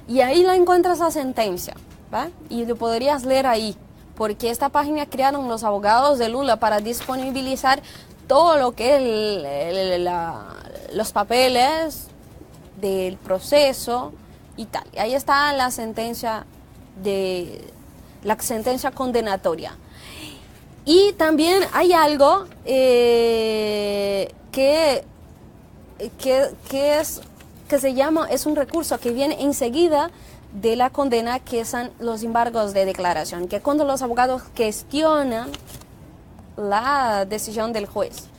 Y ahí la encuentras la sentencia, ¿va? Y lo podrías leer ahí, porque esta página crearon los abogados de Lula para disponibilizar todo lo que es los papeles del proceso y tal. Y ahí está la sentencia condenatoria. Y también hay algo que se llama, es un recurso que viene enseguida de la condena, que son los embargos de declaración, que cuando los abogados cuestionan la decisión del juez.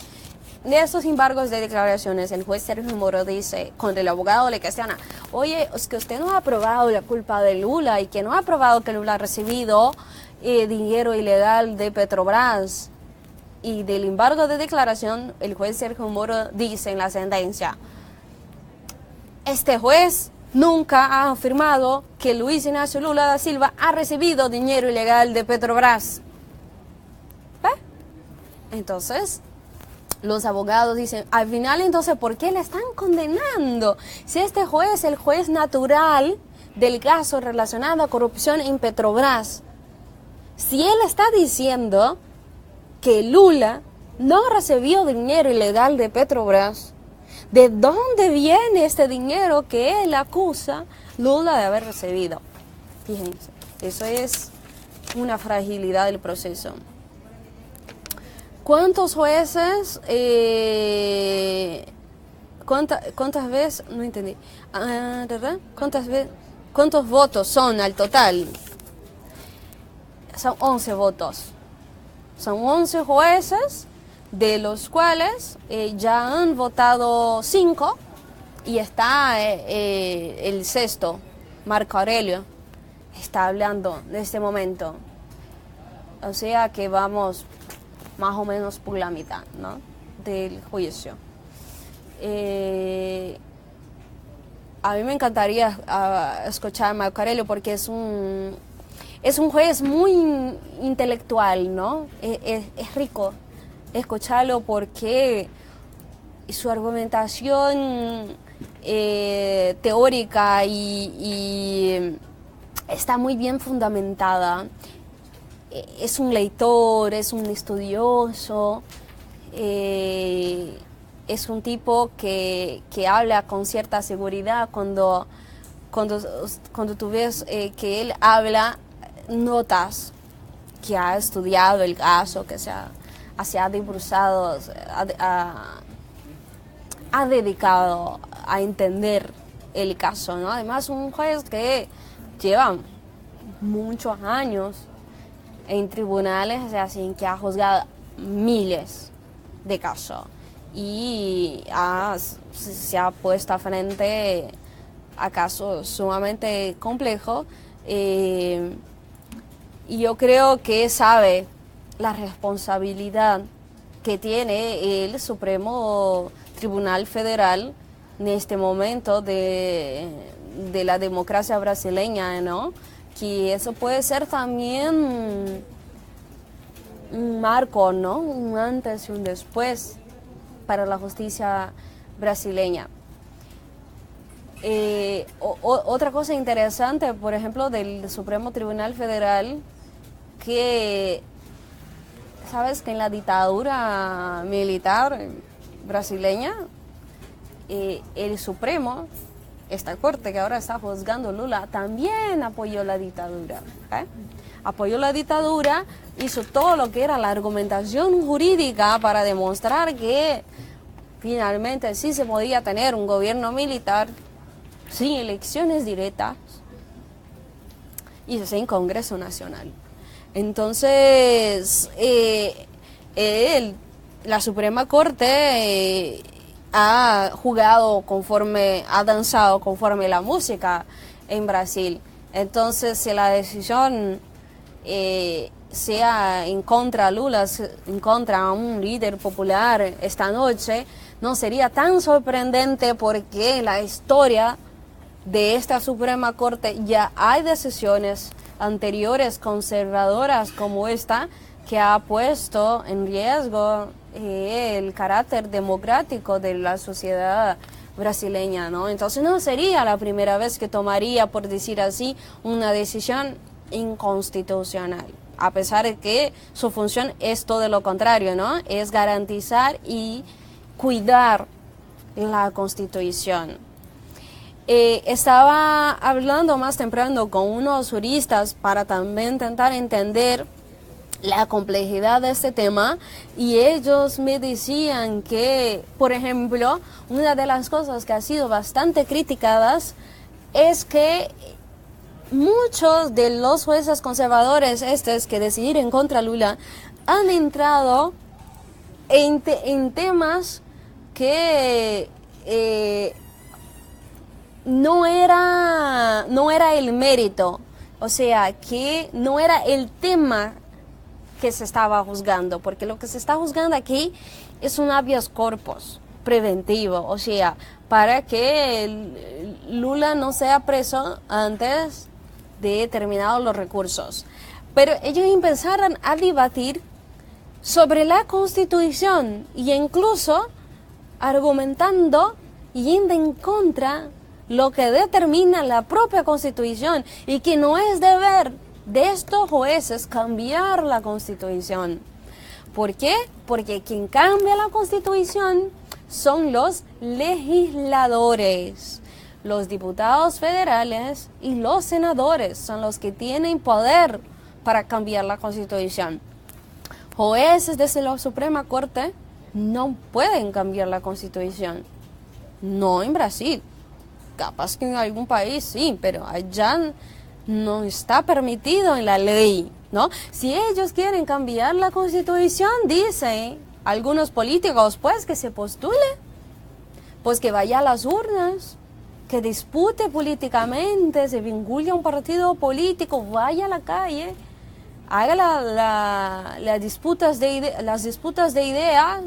De esos embargos de declaraciones, el juez Sergio Moro dice, cuando el abogado le cuestiona, oye, es que usted no ha probado la culpa de Lula y que no ha probado que Lula ha recibido dinero ilegal de Petrobras. Y del embargo de declaración, el juez Sergio Moro dice en la sentencia, este juez nunca ha afirmado que Luis Ignacio Lula da Silva ha recibido dinero ilegal de Petrobras. ¿Ve? Entonces, los abogados dicen, al final entonces, ¿por qué le están condenando? Si este juez, el juez natural del caso relacionado a corrupción en Petrobras, si él está diciendo que Lula no recibió dinero ilegal de Petrobras, ¿de dónde viene este dinero que él acusa Lula de haber recibido? Fíjense, eso es una fragilidad del proceso. ¿Cuántos jueces, cuántas veces, no entendí, ¿verdad? ¿Cuántos votos son al total? Son 11 votos. Son 11 jueces, de los cuales ya han votado 5 y está el sexto, Marco Aurelio, está hablando de este momento. O sea que vamos más o menos por la mitad, ¿no?, del juicio. A mí me encantaría escuchar a Marco Aurelio porque es un juez muy intelectual, ¿no? Es rico escucharlo porque su argumentación teórica y está muy bien fundamentada. Es un lector, es un estudioso, es un tipo que habla con cierta seguridad. Cuando tú ves que él habla, notas que ha estudiado el caso, que se ha debruçado, ha dedicado a entender el caso, ¿no? Además, un juez que lleva muchos años en tribunales, o sea, así que ha juzgado miles de casos y se ha puesto frente a casos sumamente complejos, y yo creo que sabe la responsabilidad que tiene el Supremo Tribunal Federal en este momento de la democracia brasileña, ¿no? Que eso puede ser también un marco, ¿no? Un antes y un después para la justicia brasileña. Otra cosa interesante, por ejemplo, del Supremo Tribunal Federal, que sabes que en la dictadura militar brasileña, el Supremo, esta corte que ahora está juzgando Lula, también apoyó la dictadura. Apoyó la dictadura, hizo todo lo que era la argumentación jurídica para demostrar que finalmente sí se podía tener un gobierno militar sin elecciones directas y sin Congreso Nacional. Entonces, la Suprema Corte ha danzado conforme la música en Brasil. Entonces, si la decisión sea en contra de Lula, en contra de un líder popular esta noche, no sería tan sorprendente porque en la historia de esta Suprema Corte ya hay decisiones anteriores conservadoras como esta que ha puesto en riesgo el carácter democrático de la sociedad brasileña, ¿no? Entonces no sería la primera vez que tomaría, por decir así, una decisión inconstitucional, a pesar de que su función es todo lo contrario, ¿no? Es garantizar y cuidar la Constitución. Estaba hablando más temprano con unos juristas para también intentar entender la complejidad de este tema y ellos me decían que, por ejemplo, una de las cosas que ha sido bastante criticadas es que muchos de los jueces conservadores que decidieron contra Lula han entrado en temas que no era el mérito, o sea, que no era el tema que se estaba juzgando, porque lo que se está juzgando aquí es un habeas corpus preventivo, o sea, para que Lula no sea preso antes de terminados los recursos. Pero ellos empezaron a debatir sobre la Constitución y incluso argumentando yendo en contra lo que determina la propia Constitución y que no es deber de estos jueces cambiar la Constitución. ¿Por qué? Porque quien cambia la Constitución son los legisladores. Los diputados federales y los senadores son los que tienen poder para cambiar la Constitución. Jueces desde la Suprema Corte no pueden cambiar la Constitución. No en Brasil. Capaz que en algún país sí, pero allá no está permitido en la ley, ¿no? Si ellos quieren cambiar la Constitución, dicen algunos políticos, pues que se postule, pues que vaya a las urnas, que dispute políticamente, se vincule a un partido político, vaya a la calle, haga las disputas de ideas,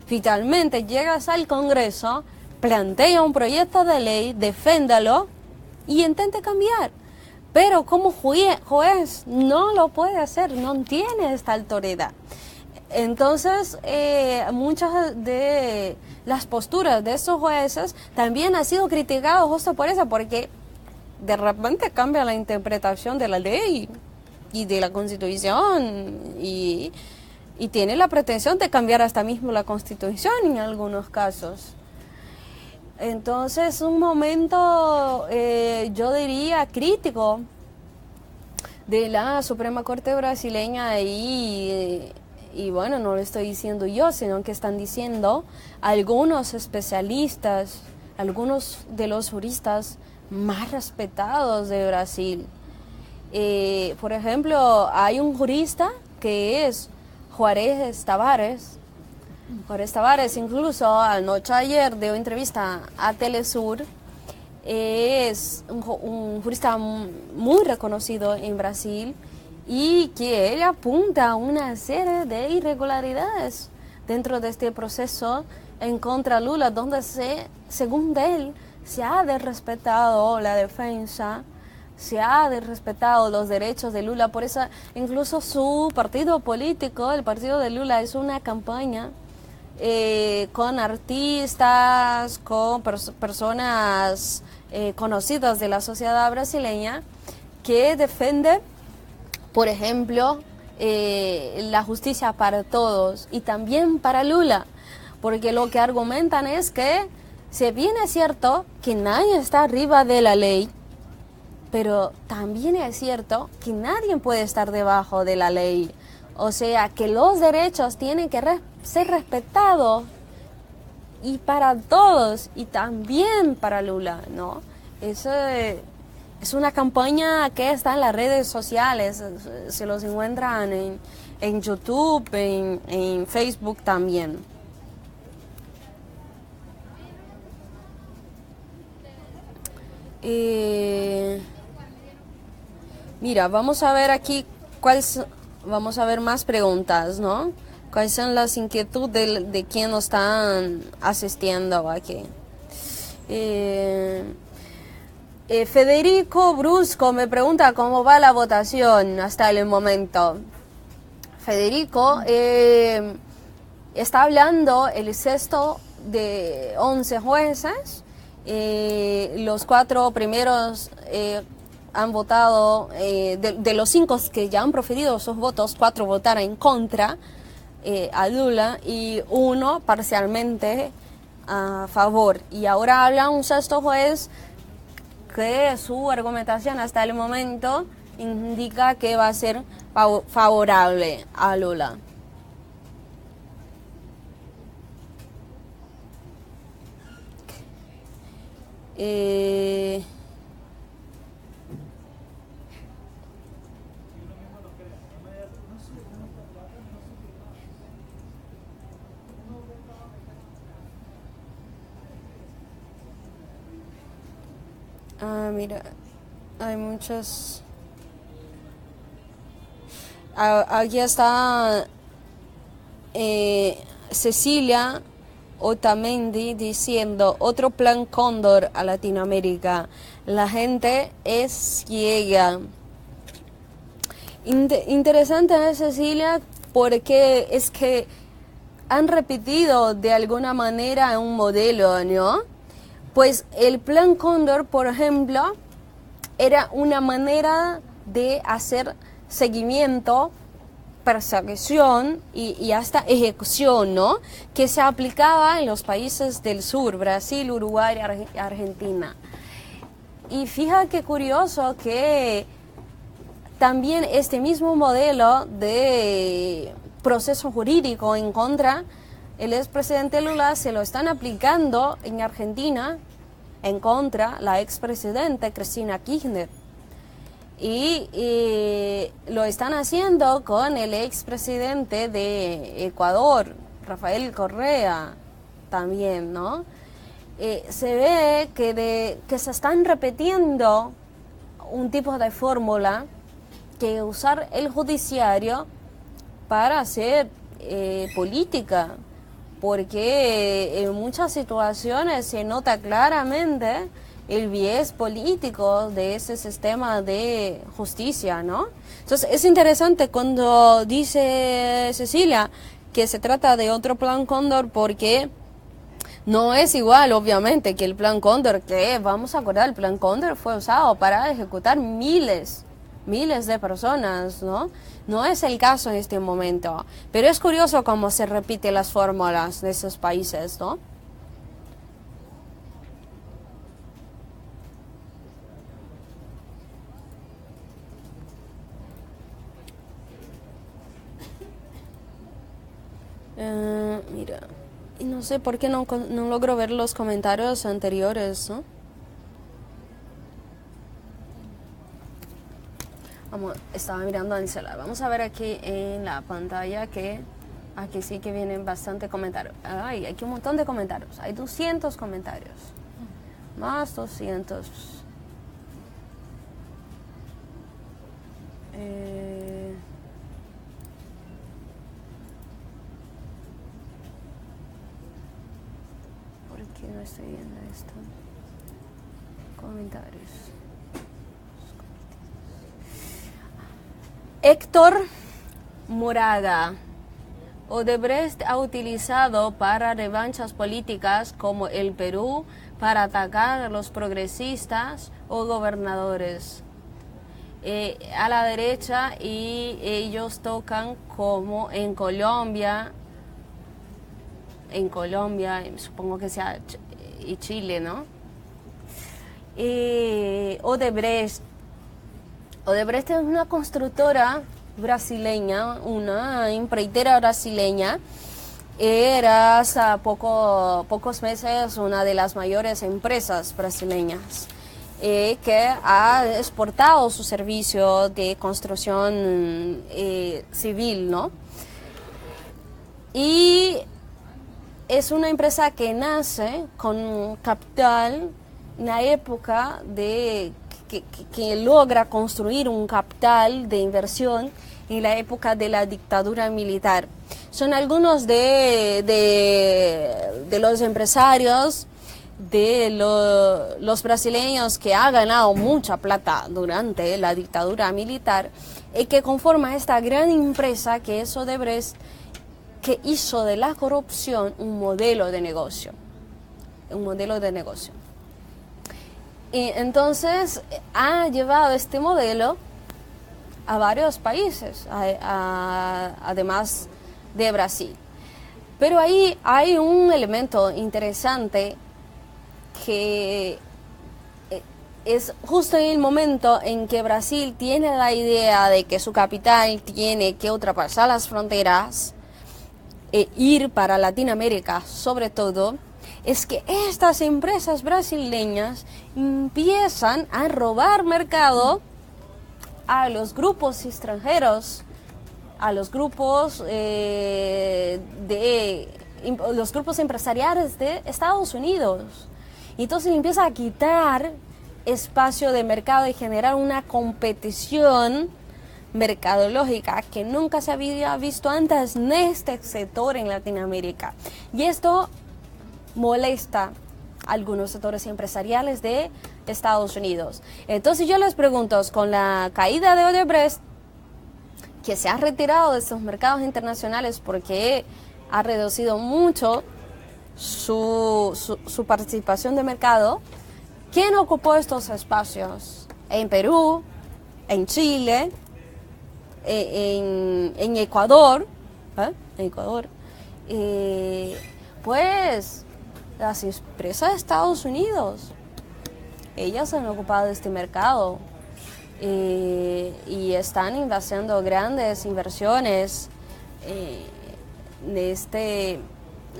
finalmente llegas al Congreso, plantea un proyecto de ley, defiéndalo y intente cambiar. Pero como juez no lo puede hacer, no tiene esta autoridad. Entonces, muchas de las posturas de estos jueces también han sido criticadas justo por eso, porque de repente cambia la interpretación de la ley y de la Constitución y tiene la pretensión de cambiar hasta mismo la Constitución en algunos casos. Entonces, un momento, yo diría, crítico de la Suprema Corte brasileña y bueno, no lo estoy diciendo yo, sino que están diciendo algunos especialistas, algunos de los juristas más respetados de Brasil. Por ejemplo, hay un jurista que es Juarez Tavares. Juarez Tavares, incluso anoche ayer dio entrevista a Telesur, es un jurista muy reconocido en Brasil y que él apunta a una serie de irregularidades dentro de este proceso en contra de Lula, donde según él se ha desrespetado la defensa, se ha desrespetado los derechos de Lula. Por eso incluso su partido político, el partido de Lula, es una campaña con artistas, con personas conocidas de la sociedad brasileña que defiende, por ejemplo, la justicia para todos y también para Lula, porque lo que argumentan es que si bien es cierto que nadie está arriba de la ley, pero también es cierto que nadie puede estar debajo de la ley. O sea, que los derechos tienen que ser respetados y para todos y también para Lula, ¿no? Eso es una campaña que está en las redes sociales, se los encuentran en YouTube, en Facebook también. Mira, vamos a ver aquí vamos a ver más preguntas, ¿no? ¿Cuáles son las inquietudes de quien nos están asistiendo aquí? Federico Brusco me pregunta cómo va la votación hasta el momento. Federico, está hablando el sexto de 11 jueces. Los 4 primeros han votado, de los 5 que ya han proferido sus votos, 4 votaron en contra a Lula y 1 parcialmente a favor. Y ahora habla un sexto juez que su argumentación hasta el momento indica que va a ser favorable a Lula. Mira, hay muchas. Aquí está Cecilia Otamendi diciendo otro plan Cóndor a Latinoamérica. La gente es ciega. Interesante, Cecilia, porque es que han repetido de alguna manera un modelo, ¿no? Pues el Plan Cóndor, por ejemplo, era una manera de hacer seguimiento, persecución y hasta ejecución, ¿no? Que se aplicaba en los países del sur, Brasil, Uruguay y Argentina. Y fíjate qué curioso que también este mismo modelo de proceso jurídico en contra el expresidente Lula se lo están aplicando en Argentina en contra la expresidenta Cristina Kirchner. Y lo están haciendo con el expresidente de Ecuador, Rafael Correa, también, ¿no? Se ve que se están repitiendo un tipo de fórmula que usar el judiciario para hacer política, porque en muchas situaciones se nota claramente el biais político de ese sistema de justicia, ¿no? Entonces es interesante cuando dice Cecilia que se trata de otro Plan Cóndor, porque no es igual, obviamente, que el Plan Cóndor, que vamos a acordar, el Plan Cóndor fue usado para ejecutar miles de personas, ¿no? No es el caso en este momento, pero es curioso cómo se repiten las fórmulas de esos países, ¿no? Mira, y no sé por qué no logro ver los comentarios anteriores, ¿no? Estaba mirando en el celular. Vamos a ver aquí en la pantalla que aquí sí que vienen bastante comentarios. Ay, hay un montón de comentarios. Hay 200 comentarios. Más 200. ¿Por qué no estoy viendo esto? Comentarios. Héctor Moraga. Odebrecht ha utilizado para revanchas políticas como el Perú para atacar a los progresistas o gobernadores. A la derecha, y ellos tocan como en Colombia, supongo que sea y Chile, ¿no? Odebrecht es una constructora brasileña, una empreitera brasileña. Era hasta pocos meses una de las mayores empresas brasileñas, que ha exportado su servicio de construcción civil, ¿no? Y es una empresa que nace con capital en la época de que logra construir un capital de inversión en la época de la dictadura militar. Son algunos de los empresarios, de los brasileños que han ganado mucha plata durante la dictadura militar y que conforman esta gran empresa que es Odebrecht, que hizo de la corrupción un modelo de negocio. Y entonces ha llevado este modelo a varios países, además de Brasil. Pero ahí hay un elemento interesante que es justo en el momento en que Brasil tiene la idea de que su capital tiene que ultrapasar las fronteras e ir para Latinoamérica, sobre todo, es que estas empresas brasileñas empiezan a robar mercado a los grupos extranjeros, a los grupos los grupos empresariales de Estados Unidos. Y entonces empieza a quitar espacio de mercado y generar una competición mercadológica que nunca se había visto antes en este sector en Latinoamérica. Y esto molesta a algunos sectores empresariales de Estados Unidos. Entonces yo les pregunto, con la caída de Odebrecht, que se ha retirado de estos mercados internacionales porque ha reducido mucho su participación de mercado. ¿Quién ocupó estos espacios? En Perú, en Chile, en Ecuador, pues las empresas de Estados Unidos, ellas han ocupado este mercado y están haciendo grandes inversiones de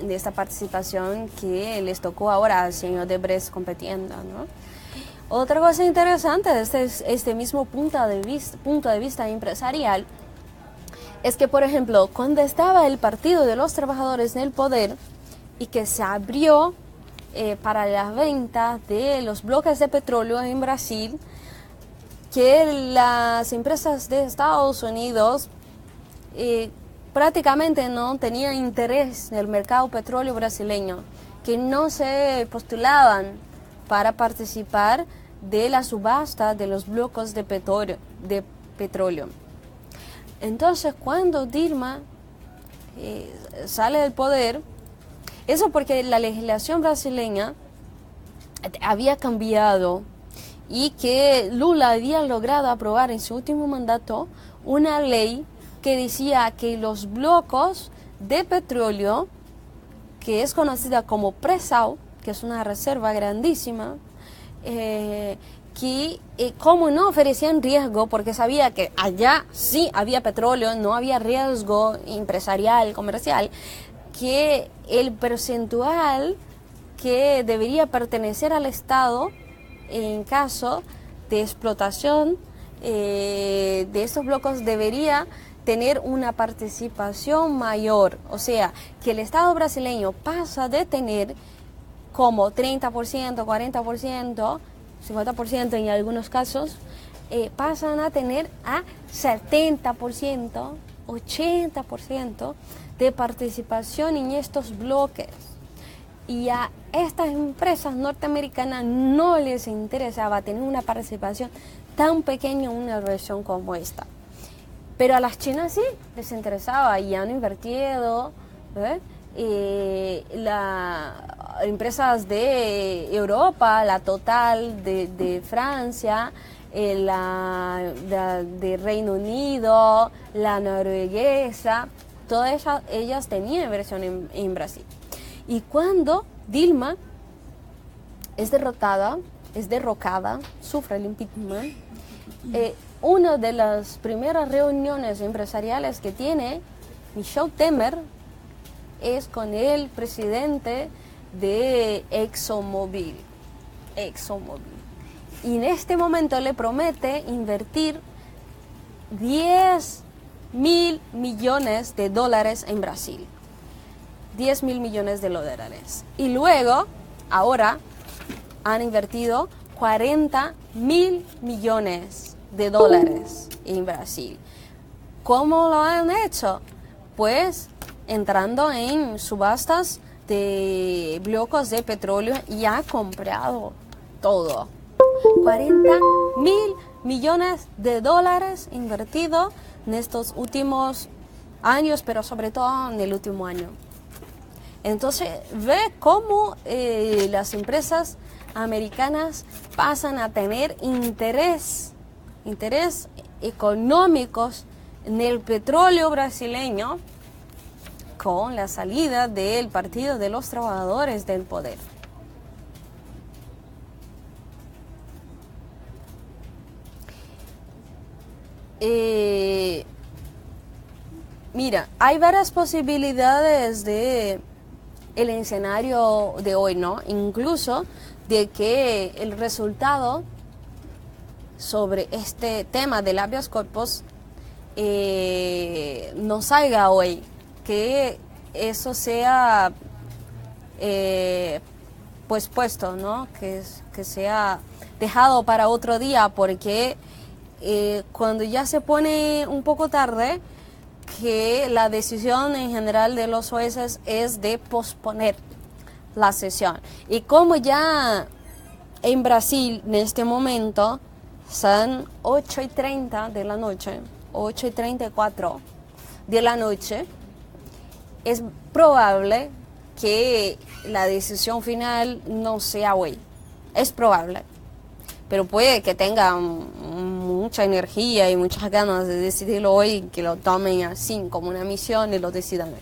esta participación que les tocó ahora al señor Odebrecht compitiendo, ¿no? Otra cosa interesante de este mismo punto de vista empresarial es que, por ejemplo, cuando estaba el Partido de los Trabajadores en el poder y que se abrió para las ventas de los bloques de petróleo en Brasil, que las empresas de Estados Unidos prácticamente no tenían interés en el mercado petróleo brasileño, que no se postulaban para participar de la subasta de los bloques de petróleo. Entonces, cuando Dilma sale del poder, eso porque la legislación brasileña había cambiado y que Lula había logrado aprobar en su último mandato una ley que decía que los bloques de petróleo, que es conocida como pré-sal, que es una reserva grandísima, que como no ofrecían riesgo, porque sabía que allá sí había petróleo, no había riesgo empresarial, comercial, que el porcentual que debería pertenecer al Estado en caso de explotación de estos bloques debería tener una participación mayor. O sea, que el Estado brasileño pasa de tener como 30%, 40%, 50% en algunos casos, pasan a tener a 70%, 80% de participación en estos bloques. Y a estas empresas norteamericanas no les interesaba tener una participación tan pequeña en una región como esta. Pero a las chinas sí les interesaba y han invertido, las empresas de Europa, la Total de Francia, la de Reino Unido, la norueguesa, todas ellas tenían inversión en Brasil. Y cuando Dilma es derrocada, sufre el impeachment, una de las primeras reuniones empresariales que tiene Michel Temer es con el presidente de ExxonMobil. Y en este momento le promete invertir 10.000 millones de dólares en Brasil. 10.000 millones de dólares. Y luego, ahora, han invertido 40.000 millones de dólares en Brasil. ¿Cómo lo han hecho? Pues entrando en subastas de bloques de petróleo y ha comprado todo. 40.000 millones de dólares invertidos en estos últimos años, pero sobre todo en el último año. Entonces, ve cómo las empresas americanas pasan a tener interés económicos en el petróleo brasileño con la salida del Partido de los Trabajadores del poder. Mira, hay varias posibilidades de el escenario de hoy, ¿no? Incluso de que el resultado sobre este tema del habeas corpus no salga hoy, que eso sea pues puesto, ¿no? Que sea dejado para otro día, porque cuando ya se pone un poco tarde, que la decisión en general de los jueces es de posponer la sesión. Y como ya en Brasil en este momento son 8:30 de la noche, 8:34 de la noche, es probable que la decisión final no sea hoy. Es probable. Pero puede que tengan mucha energía y muchas ganas de decidirlo hoy, que lo tomen así como una misión y lo decidan hoy.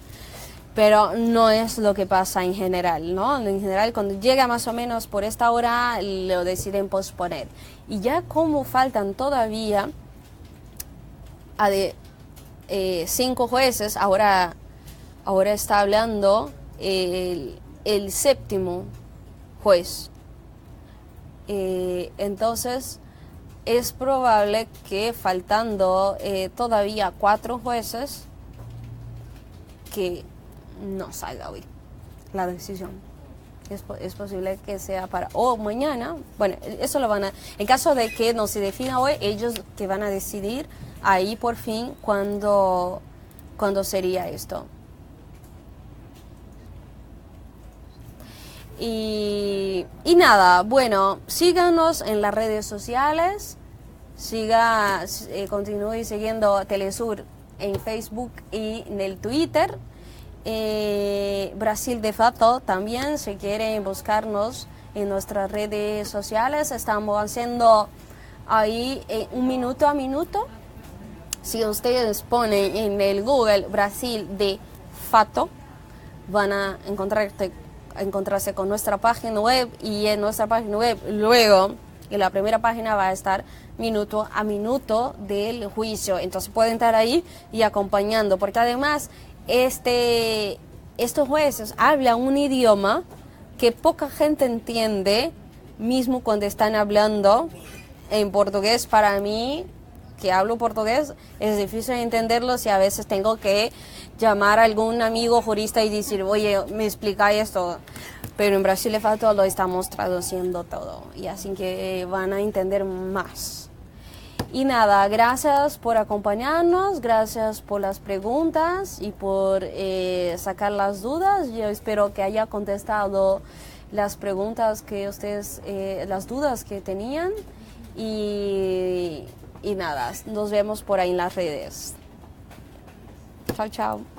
Pero no es lo que pasa en general, ¿no? En general, cuando llega más o menos por esta hora, lo deciden posponer. Y ya como faltan todavía 5 jueces, ahora está hablando el 7º juez. Entonces, es probable que faltando todavía 4 jueces, que no salga hoy la decisión. Es posible que sea para o mañana. Bueno, eso lo van a, en caso de que no se defina hoy, ellos que van a decidir ahí por fin cuándo sería esto. Y nada, bueno, síganos en las redes sociales, continúe siguiendo Telesur en Facebook y en el Twitter. Brasil de Fato también, si quieren buscarnos en nuestras redes sociales, estamos haciendo ahí un minuto a minuto. Si ustedes ponen en el Google Brasil de Fato, van a encontrarse con nuestra página web, y en nuestra página web luego en la primera página va a estar minuto a minuto del juicio. Entonces pueden estar ahí y acompañando, porque además estos jueces hablan un idioma que poca gente entiende, mismo cuando están hablando en portugués. Para mí, que hablo portugués, es difícil entenderlo, y a veces tengo que llamar a algún amigo jurista y decir, oye, me explica esto. Pero en Brasil de Fato lo estamos traduciendo todo, y así que van a entender más. Y nada, gracias por acompañarnos, gracias por las preguntas y por sacar las dudas. Yo espero que haya contestado las preguntas que ustedes, las dudas que tenían. Y nada, nos vemos por ahí en las redes. Chao, chao.